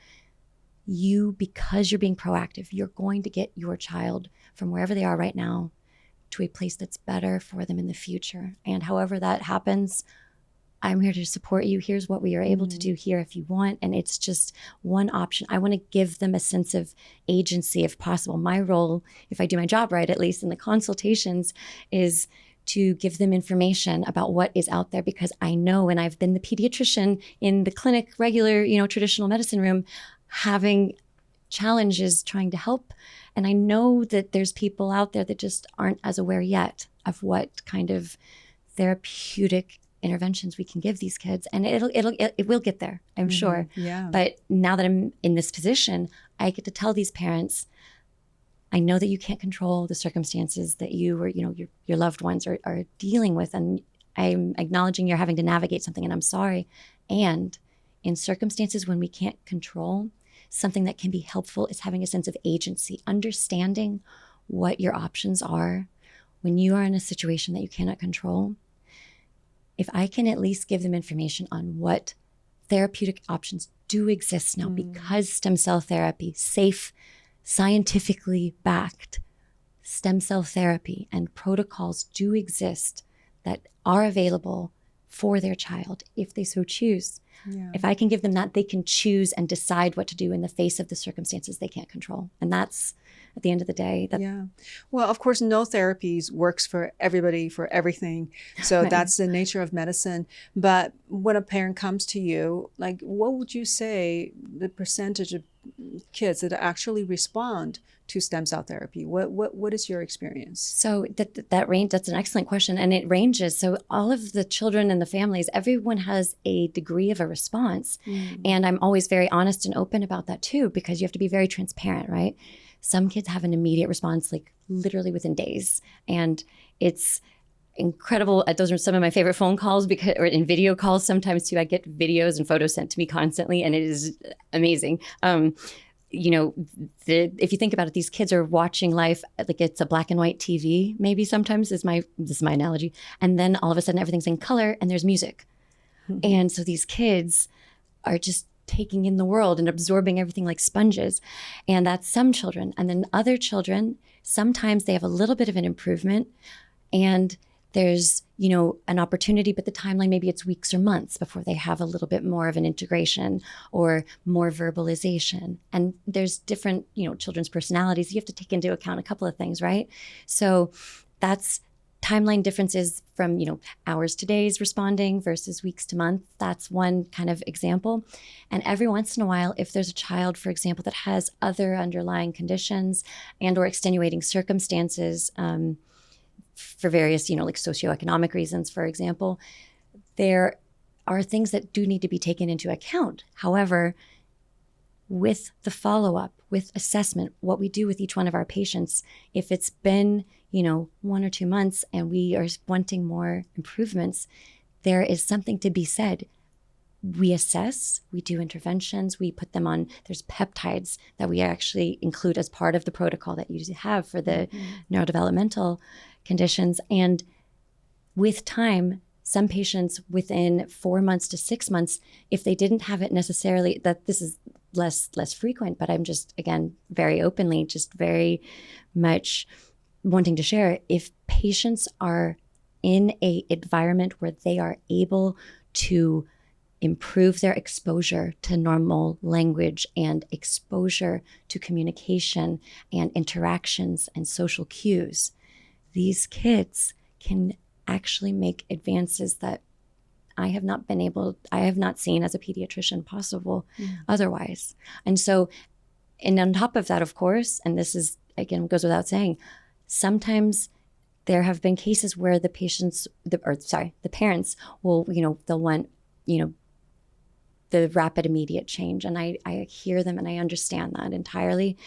because you're being proactive, you're going to get your child from wherever they are right now to a place that's better for them in the future. And however that happens, I'm here to support you. Here's what we are able to do here if you want. And it's just one option. I want to give them a sense of agency if possible. My role, if I do my job right, at least in the consultations, is to give them information about what is out there, because I know, and I've been the pediatrician in the clinic, regular, traditional medicine room, having challenges trying to help. And I know that there's people out there that just aren't as aware yet of what kind of therapeutic interventions we can give these kids, and it will get there, I'm sure. Yeah. But now that I'm in this position, I get to tell these parents, I know that you can't control the circumstances that you or your loved ones are dealing with, and I'm acknowledging you're having to navigate something, and I'm sorry. And in circumstances when we can't control, something that can be helpful is having a sense of agency, understanding what your options are when you are in a situation that you cannot control. If I can at least give them information on what therapeutic options do exist now, because stem cell therapy, safe, scientifically backed stem cell therapy and protocols do exist that are available for their child if they so choose. Yeah. If I can give them that, they can choose and decide what to do in the face of the circumstances they can't control. And that's, at the end of the day, yeah. Well, of course, no therapies works for everybody, for everything. So Right. that's the nature of medicine. But when a parent comes to you, like, what would you say the percentage of kids that actually respond to stem cell therapy? What is your experience? So that range, that's an excellent question. And it ranges. So all of the children and the families, everyone has a degree of a response. And I'm always very honest and open about that too, because you have to be very transparent, right? Some kids have an immediate response, like literally within days. And it's incredible. Those are some of my favorite phone calls or in video calls sometimes too. I get videos and photos sent to me constantly, and it is amazing. If you think about it, these kids are watching life like it's a black and white TV, maybe sometimes this is my analogy. And then all of a sudden everything's in color and there's music. And so these kids are just taking in the world and absorbing everything like sponges. And that's some children. And then other children, sometimes they have a little bit of an improvement and there's, an opportunity, but the timeline, maybe it's weeks or months before they have a little bit more of an integration or more verbalization. And there's different, children's personalities. You have to take into account a couple of things, right? So that's timeline differences from, hours to days responding versus weeks to months. That's one kind of example. And every once in a while, if there's a child, for example, that has other underlying conditions and or extenuating circumstances, for various, like socioeconomic reasons, for example, there are things that do need to be taken into account. However, with the follow-up, with assessment, what we do with each one of our patients, if it's been, 1 or 2 months and we are wanting more improvements, there is something to be said. We assess, we do interventions, we put them on, there's peptides that we actually include as part of the protocol that you have for the neurodevelopmental conditions. And with time, some patients within 4 months to 6 months, if they didn't have it necessarily, that this is less frequent, but I'm just, again, very openly, just very much wanting to share, if patients are in a environment where they are able to improve their exposure to normal language and exposure to communication and interactions and social cues, these kids can actually make advances that I have not seen as a pediatrician possible otherwise. And so, and on top of that, of course, and this is, again, goes without saying, sometimes there have been cases where the parents will, they'll want, the rapid immediate change. And I hear them and I understand that entirely.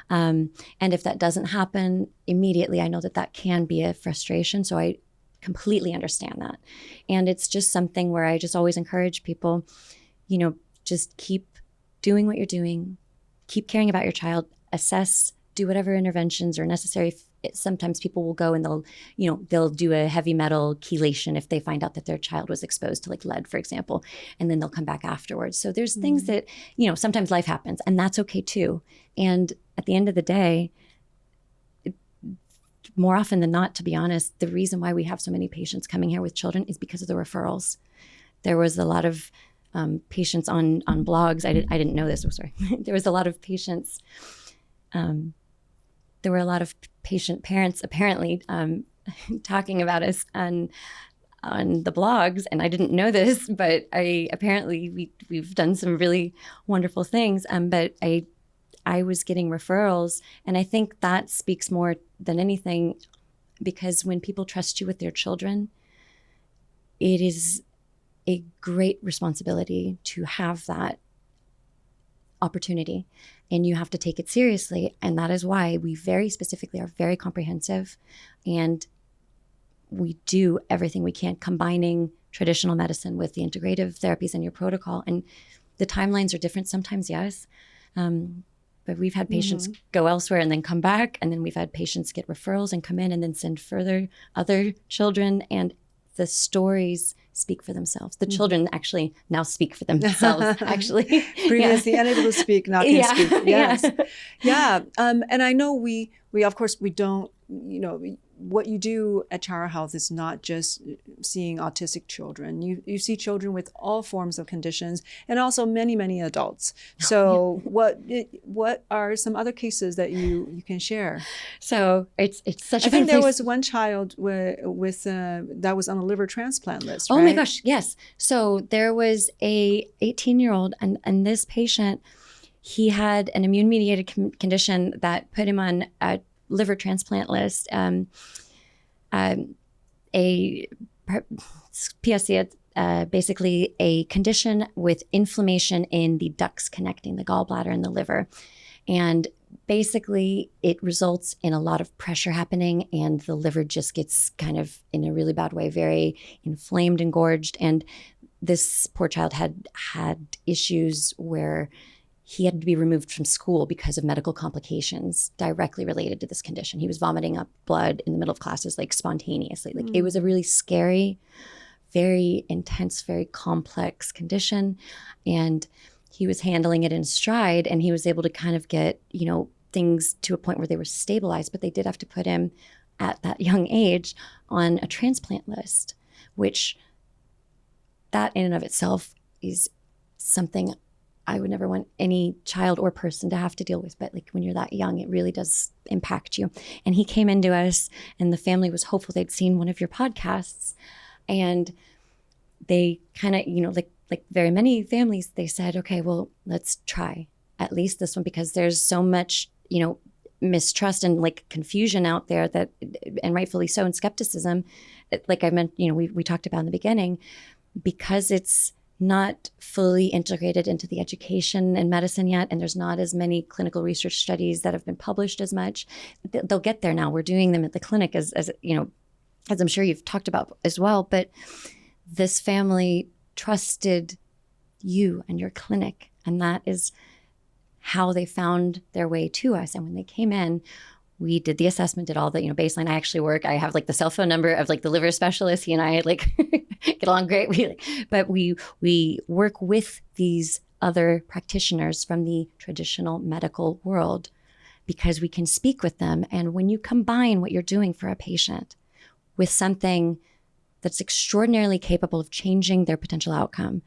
And if that doesn't happen immediately, I know that can be a frustration. So I completely understand that. And it's just something where I just always encourage people, just keep doing what you're doing, keep caring about your child, assess, do whatever interventions are necessary. Sometimes people will go and they'll do a heavy metal chelation if they find out that their child was exposed to like lead, for example, and then they'll come back afterwards. So there's things that, sometimes life happens and that's okay too. And at the end of the day, more often than not, to be honest, the reason why we have so many patients coming here with children is because of the referrals. There was a lot of patients on blogs. I didn't know this. I'm sorry. There was a lot of patients. There were a lot of patient parents apparently talking about us on the blogs, and I didn't know this, but we've done some really wonderful things. But I was getting referrals, and I think that speaks more than anything, because when people trust you with their children, it is a great responsibility to have that opportunity, and you have to take it seriously. And that is why we very specifically are very comprehensive, and we do everything we can, combining traditional medicine with the integrative therapies in your protocol. And the timelines are different sometimes, yes. But we've had patients go elsewhere and then come back. And then we've had patients get referrals and come in and then send further other children. And the stories speak for themselves. The children actually now speak for themselves, actually. Previously unable to speak, now can speak. Yes. Yeah. And I know we of course, we don't, what you do at Chara Health is not just seeing autistic children. You see children with all forms of conditions, and also many, many adults. So what are some other cases that you can share? So it's such a I think there place. was one child with that was on the liver transplant list, Oh right? my gosh, yes. So there was a 18-year-old, and this patient, he had an immune-mediated condition that put him on a liver transplant list. A PSC, basically a condition with inflammation in the ducts connecting the gallbladder and the liver. And basically it results in a lot of pressure happening, and the liver just gets kind of, in a really bad way, very inflamed and gorged. And this poor child had issues where he had to be removed from school because of medical complications directly related to this condition. He was vomiting up blood in the middle of classes, like spontaneously. Like it was a really scary, very intense, very complex condition. And he was handling it in stride, and he was able to kind of get, things to a point where they were stabilized, but they did have to put him at that young age on a transplant list, which that in and of itself is something I would never want any child or person to have to deal with. But like when you're that young, it really does impact you. And he came into us, and the family was hopeful. They'd seen one of your podcasts, and they kind of, like very many families, they said, okay, well, let's try at least this one, because there's so much, mistrust and like confusion out there, that, and rightfully so, and skepticism, like I meant, we talked about in the beginning, because it's not fully integrated into the education and medicine yet, and there's not as many clinical research studies that have been published as much. They'll get there now. We're doing them at the clinic, as I'm sure you've talked about as well. But this family trusted you and your clinic, and that is how they found their way to us. And when they came in, we did the assessment, did all the, baseline. I have like the cell phone number of like the liver specialist. He and I like get along great. But we work with these other practitioners from the traditional medical world, because we can speak with them. And when you combine what you're doing for a patient with something that's extraordinarily capable of changing their potential outcome.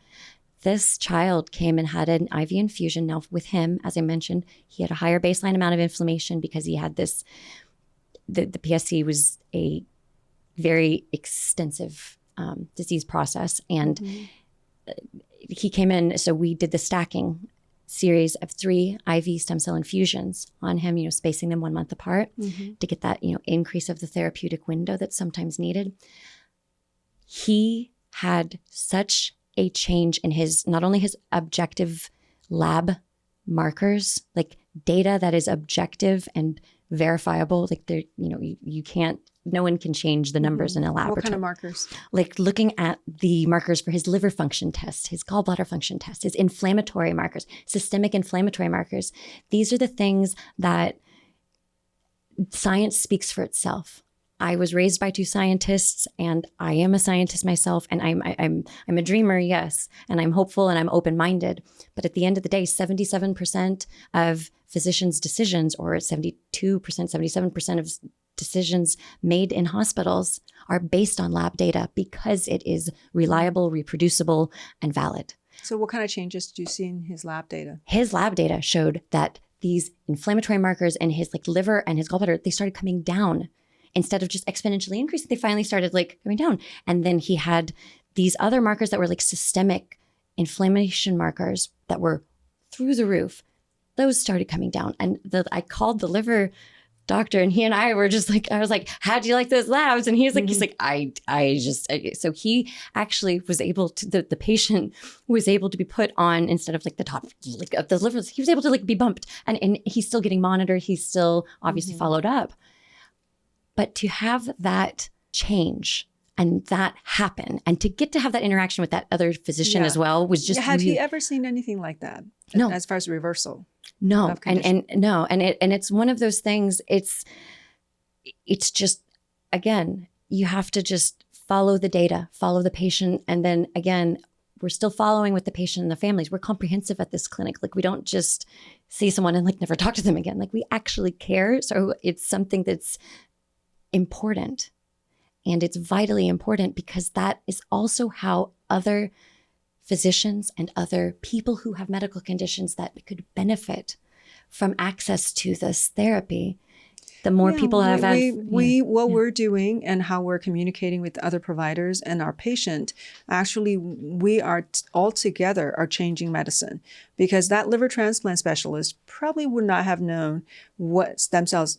This child came and had an IV infusion. Now with him, as I mentioned, he had a higher baseline amount of inflammation because he had this, the PSC was a very extensive disease process. And he came in, so we did the stacking series of 3 IV stem cell infusions on him, spacing them 1 month apart to get that, increase of the therapeutic window that's sometimes needed. He had such a change in not only his objective lab markers, like data that is objective and verifiable, like you can't, no one can change the numbers in a laboratory. What kind of markers? Like looking at the markers for his liver function test, his gallbladder function test, his inflammatory markers, systemic inflammatory markers. These are the things that science speaks for itself. I was raised by 2 scientists, and I am a scientist myself, and I'm a dreamer, yes, and I'm hopeful and I'm open-minded. But at the end of the day, 77% of physicians' decisions, or 72%, 77% of decisions made in hospitals are based on lab data, because it is reliable, reproducible, and valid. So what kind of changes did you see in his lab data? His lab data showed that these inflammatory markers in his liver and his gallbladder, they started coming down. Instead of just exponentially increasing, they finally started coming down. And then he had these other markers that were like systemic inflammation markers that were through the roof. Those started coming down. And I called the liver doctor, and he and I were just like, I was like, how do you like those labs? And he's like, so he actually was able to, the patient was able to be put on, instead of like the top, like of the livers, he was able to like be bumped, and he's still getting monitored. He's still obviously followed up. But to have that change and that happen, and to get to have that interaction with that other physician as well, was just. Have you ever seen anything like that? No. As far as reversal? No, and it's one of those things. It's just, again, you have to just follow the data, follow the patient, and then again, we're still following with the patient and the families. We're comprehensive at this clinic. Like, we don't just see someone and like never talk to them again. Like, we actually care. So it's something that's important, and it's vitally important, because that is also how other physicians and other people who have medical conditions that could benefit from access to this therapy. The more people have what we're doing and how we're communicating with other providers and our patient, actually, we are all together are changing medicine, because that liver transplant specialist probably would not have known what stem cells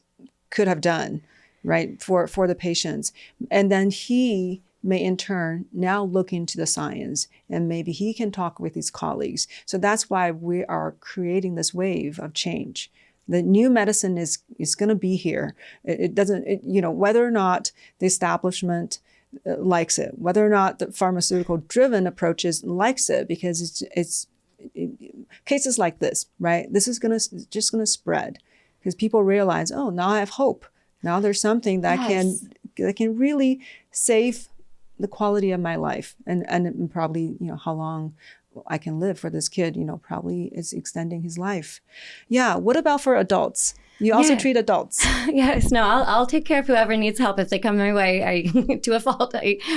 could have done, right, for the patients. And then he may in turn now look into the science, and maybe he can talk with his colleagues. So that's why we are creating this wave of change. The new medicine is going to be here. It doesn't, whether or not the establishment likes it, whether or not the pharmaceutical driven approaches likes it, because it's cases like this, right? This is just going to spread, because people realize, oh, now I have hope. Now there's something that can really save the quality of my life, and probably, how long I can live for this kid, probably is extending his life. Yeah. What about for adults? You also treat adults. Yes. No, I'll take care of whoever needs help if they come my way. To a fault.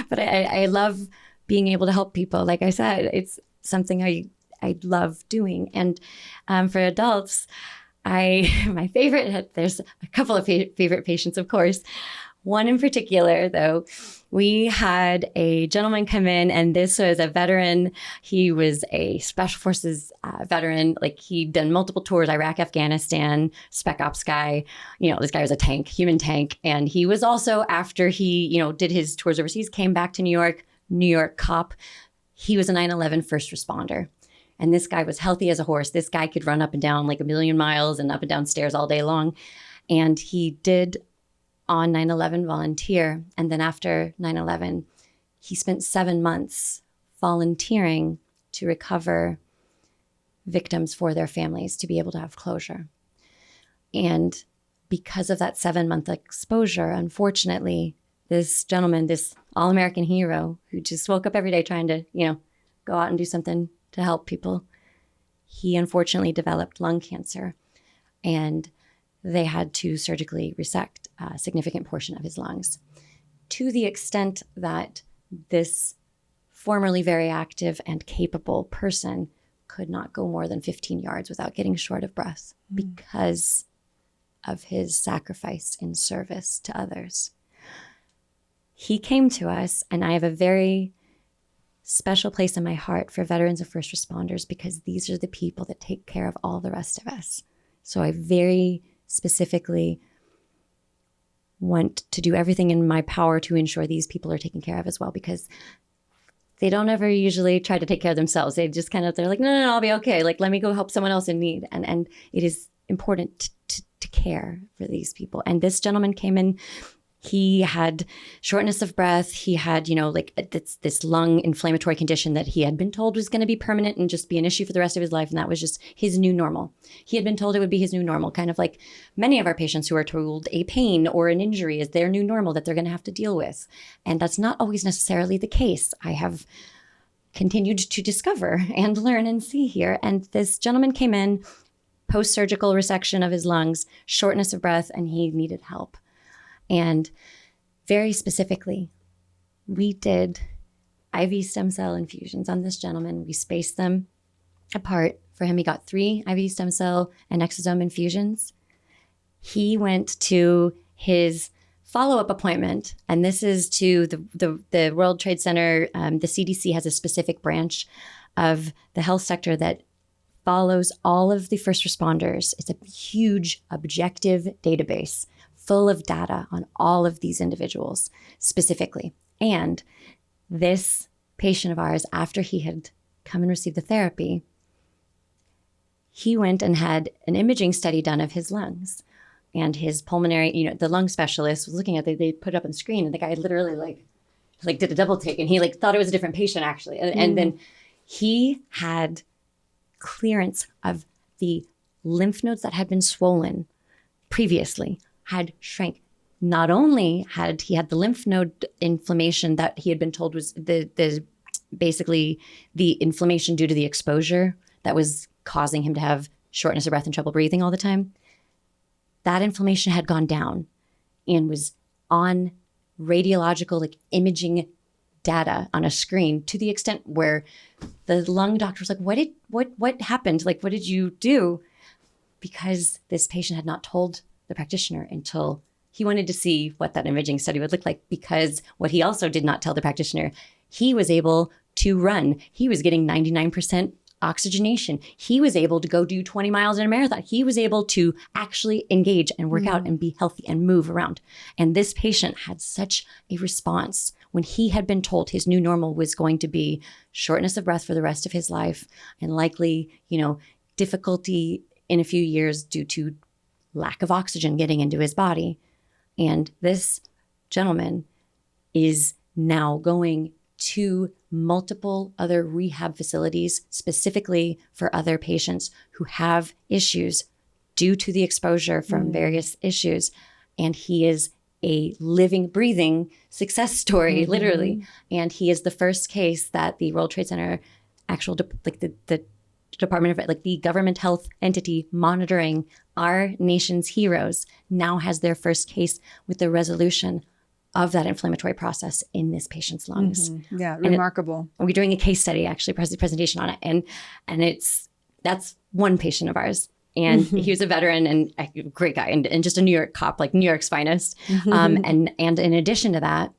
But I love being able to help people. Like I said, it's something I love doing. And for adults, my favorite, there's a couple of favorite patients, of course. One in particular, though, we had a gentleman come in, and this was a veteran. He was a Special Forces veteran. Like, he'd done multiple tours, Iraq, Afghanistan, Spec Ops guy. This guy was a tank, human tank. And he was also, after he, did his tours overseas, came back to New York cop. He was a 9/11 first responder. And this guy was healthy as a horse. This guy could run up and down like 1,000,000 miles and up and down stairs all day long. And he did on 9/11 volunteer. And then after 9/11, he spent 7 months volunteering to recover victims for their families to be able to have closure. And because of that 7-month exposure, unfortunately, this gentleman, this all-American hero who just woke up every day trying to, go out and do something to help people, he unfortunately developed lung cancer, and they had to surgically resect a significant portion of his lungs, to the extent that this formerly very active and capable person could not go more than 15 yards without getting short of breath because of his sacrifice in service to others. He came to us, and I have a very special place in my heart for veterans and first responders, because these are the people that take care of all the rest of us. So I very specifically want to do everything in my power to ensure these people are taken care of as well, because they don't ever usually try to take care of themselves. They just they're like, no, I'll be okay. Like, let me go help someone else in need. And it is important to care for these people. And this gentleman came in. He had shortness of breath. He had, this lung inflammatory condition that he had been told was going to be permanent and just be an issue for the rest of his life. And that was just his new normal. He had been told it would be his new normal, kind of like many of our patients who are told a pain or an injury is their new normal that they're going to have to deal with. And that's not always necessarily the case. I have continued to discover and learn and see here. And this gentleman came in, post-surgical resection of his lungs, shortness of breath, and he needed help. And very specifically, we did IV stem cell infusions on this gentleman. We spaced them apart. For him, he got 3 IV stem cell and exosome infusions. He went to his follow-up appointment, and this is to the World Trade Center. The CDC has a specific branch of the health sector that follows all of the first responders. It's a huge objective database full of data on all of these individuals specifically. And this patient of ours, after he had come and received the therapy, he went and had an imaging study done of his lungs. And his pulmonary, the lung specialist was looking at it, they put it up on the screen, and the guy literally like did a double take, and he thought it was a different patient actually. And then he had clearance of the lymph nodes that had been swollen previously had shrank. Not only had he had the lymph node inflammation that he had been told was basically the inflammation due to the exposure that was causing him to have shortness of breath and trouble breathing all the time. That inflammation had gone down and was on radiological imaging data on a screen, to the extent where the lung doctor was like, what happened? What did you do? Because this patient had not told the practitioner until he wanted to see what that imaging study would look like. Because what he also did not tell the practitioner, he was able to run. He was getting 99% oxygenation. He was able to go do 20 miles in a marathon. He was able to actually engage and work out and be healthy and move around. And this patient had such a response when he had been told his new normal was going to be shortness of breath for the rest of his life, and likely, difficulty in a few years due to lack of oxygen getting into his body. And this gentleman is now going to multiple other rehab facilities specifically for other patients who have issues due to the exposure from various issues. And he is a living, breathing success story, literally. And he is the first case that the World Trade Center the Department of the government health entity monitoring our nation's heroes now has their first case with the resolution of that inflammatory process in this patient's lungs. Yeah, remarkable. We're doing a case study, actually, presentation on it. And that's one patient of ours. And he was a veteran and a great guy and just a New York cop, New York's finest. And in addition to that,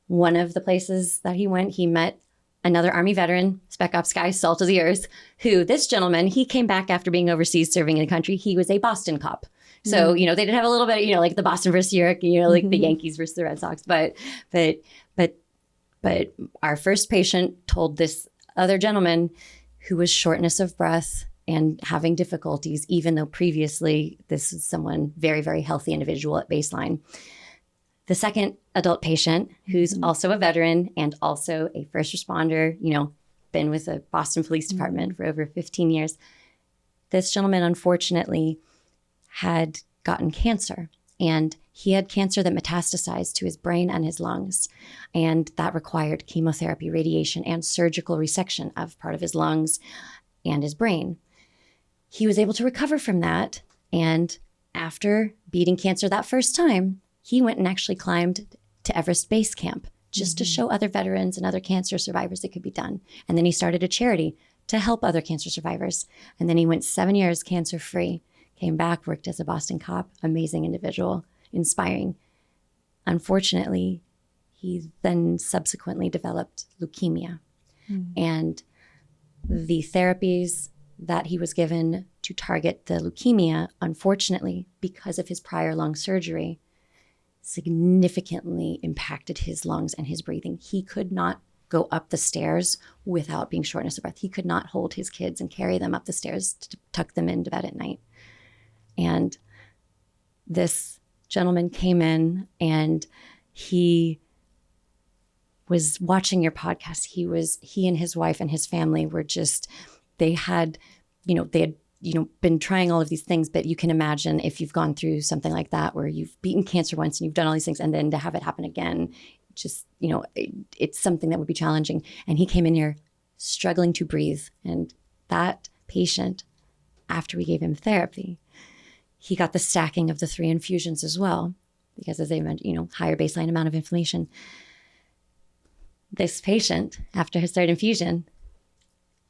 one of the places that he went, he met another Army veteran, Spec Ops guy, salt of the earth, who this gentleman, he came back after being overseas serving in the country. He was a Boston cop. So, they did have a little bit, the Boston versus New York, the Yankees versus the Red Sox. But our first patient told this other gentleman who was shortness of breath and having difficulties, even though previously this is someone very, very healthy individual at baseline. The second adult patient, who's also a veteran and also a first responder, been with the Boston Police Department for over 15 years. This gentleman, unfortunately, had gotten cancer, and he had cancer that metastasized to his brain and his lungs. And that required chemotherapy, radiation, and surgical resection of part of his lungs and his brain. He was able to recover from that. And after beating cancer that first time, he went and actually climbed to Everest Base Camp just to show other veterans and other cancer survivors it could be done. And then he started a charity to help other cancer survivors. And then he went 7 years cancer-free, came back, worked as a Boston cop, amazing individual, inspiring. Unfortunately, he then subsequently developed leukemia. And the therapies that he was given to target the leukemia, unfortunately, because of his prior lung surgery, significantly impacted his lungs and his breathing. He could not go up the stairs without being shortness of breath. He could not hold his kids and carry them up the stairs to tuck them into bed at night. And this gentleman came in and he was watching your podcast. He and his wife and his family were they had been trying all of these things, but you can imagine if you've gone through something like that, where you've beaten cancer once and you've done all these things, and then to have it happen again, it's something that would be challenging. And he came in here struggling to breathe. And that patient, after we gave him therapy, he got the stacking of the 3 infusions as well, because as they mentioned, higher baseline amount of inflammation. This patient, after his 3rd infusion,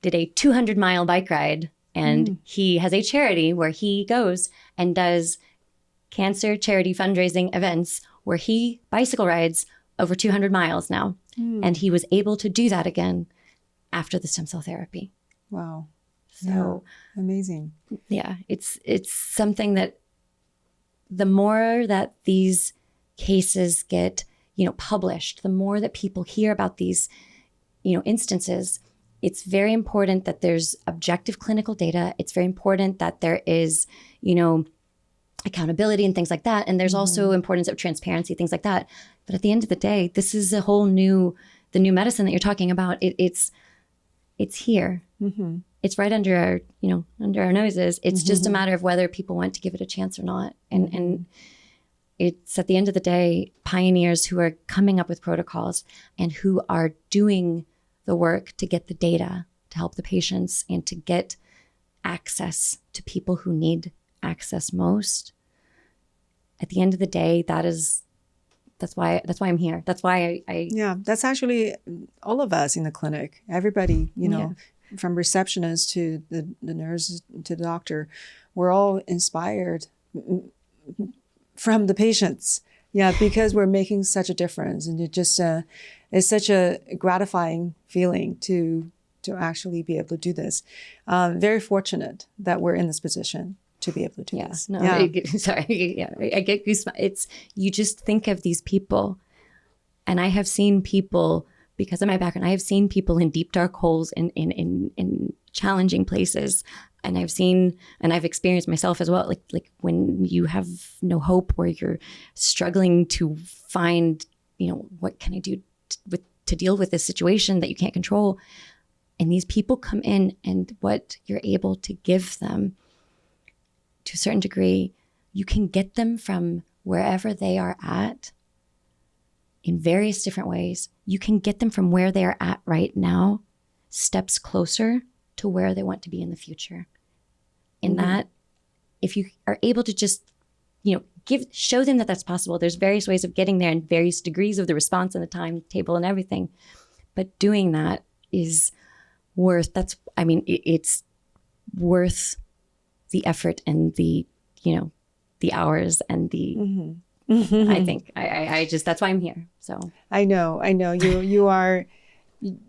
did a 200-mile bike ride. And he has a charity where he goes and does cancer charity fundraising events where he bicycle rides over 200 miles now. And he was able to do that again after the stem cell therapy. Wow. So amazing. Yeah, it's something that the more that these cases get, published, the more that people hear about these, instances, it's very important that there's objective clinical data. It's very important that there is, accountability and things like that. And there's also importance of transparency, things like that. But at the end of the day, this is a whole the new medicine that you're talking about. It's here. It's right under our noses. It's just a matter of whether people want to give it a chance or not. And it's, at the end of the day, pioneers who are coming up with protocols and who are doing the work to get the data to help the patients and to get access to people who need access most. At the end of the day, that's why I'm here. That's why I yeah, that's actually all of us in the clinic. Everybody, from receptionists to the nurses to the doctor, we're all inspired from the patients. Yeah, because we're making such a difference, and it just it's such a gratifying feeling to actually be able to do this. Very fortunate that we're in this position to be able to do this. No, yeah. I get goosebumps. It's, you just think of these people, and I have seen people, because of my background, I have seen people in deep, dark holes in challenging places. And I've experienced myself as well, like when you have no hope, where you're struggling to find, what can I do to deal with this situation that you can't control. And these people come in, and what you're able to give them, to a certain degree, you can get them from wherever they are at in various different ways. You can get them from where they are at right now, steps closer to where they want to be in the future. In that, if you are able to just, show them that that's possible. There's various ways of getting there and various degrees of the response and the timetable and everything. But doing that is it's worth the effort and the hours and the, I think I just, that's why I'm here. So I know you are,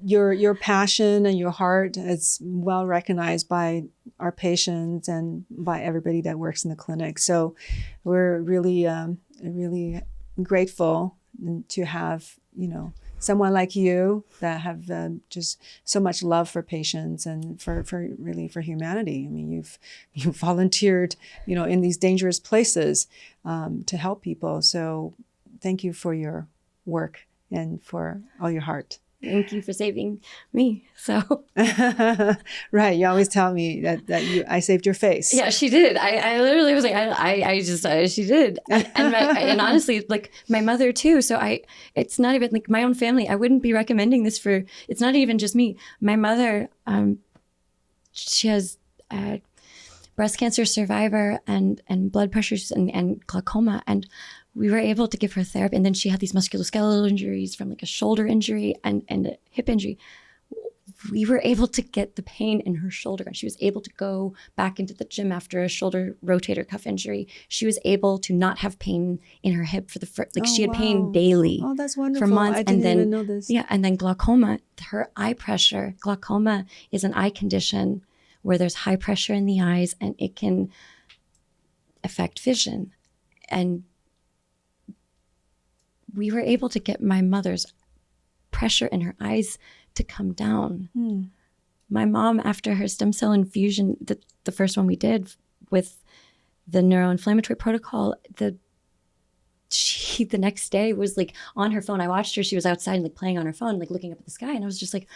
your passion and your heart is well recognized by our patients and by everybody that works in the clinic. So we're really, really grateful to have, someone like you that have just so much love for patients and for humanity. I mean, you've volunteered, in these dangerous places to help people. So thank you for your work and for all your heart. Thank you for saving me. So right, you always tell me that I saved your face. Yeah, she did. I literally was like, she did. And honestly, like my mother too. So it's not even like my own family. I wouldn't be recommending this for. It's not even just me. My mother, she has breast cancer survivor and blood pressures and glaucoma, and we were able to give her therapy. And then she had these musculoskeletal injuries from like a shoulder injury and a hip injury. We were able to get the pain in her shoulder, and she was able to go back into the gym after a shoulder rotator cuff injury. She was able to not have pain in her hip for the first, she had pain daily. Oh, that's wonderful. For months. I didn't even know this. Yeah. And then glaucoma, her eye pressure. Glaucoma is an eye condition where there's high pressure in the eyes, and it can affect vision. And we were able to get my mother's pressure in her eyes to come down. My mom, after her stem cell infusion, the first one we did with the neuroinflammatory protocol, she the next day was like on her phone. I watched her, she was outside and like playing on her phone, like looking up at the sky. And I was like,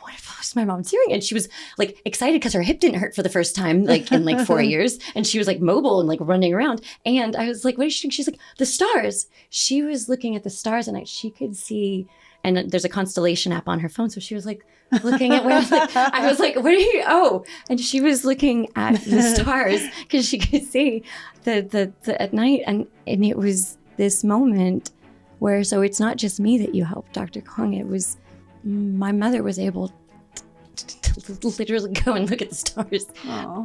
what if was my mom doing? And she was like excited because her hip didn't hurt for the first time, like in like 4 years. And she was like mobile and like running around. And I was like, what is she doing? She's like, the stars. She was looking at the stars, and she could see, and there's a constellation app on her phone. So she was like looking at where I was like, what are you? Oh, and she was looking at the stars because she could see the at night. And it was this moment where, so it's not just me that you helped, Dr. Kong. It was, my mother was able to literally go and look at the stars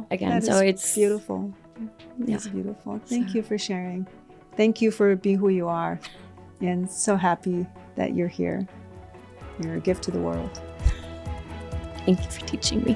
again. So it's beautiful. Yeah. It's beautiful. Thank you for sharing. Thank you for being who you are. And so happy that you're here. You're a gift to the world. Thank you for teaching me.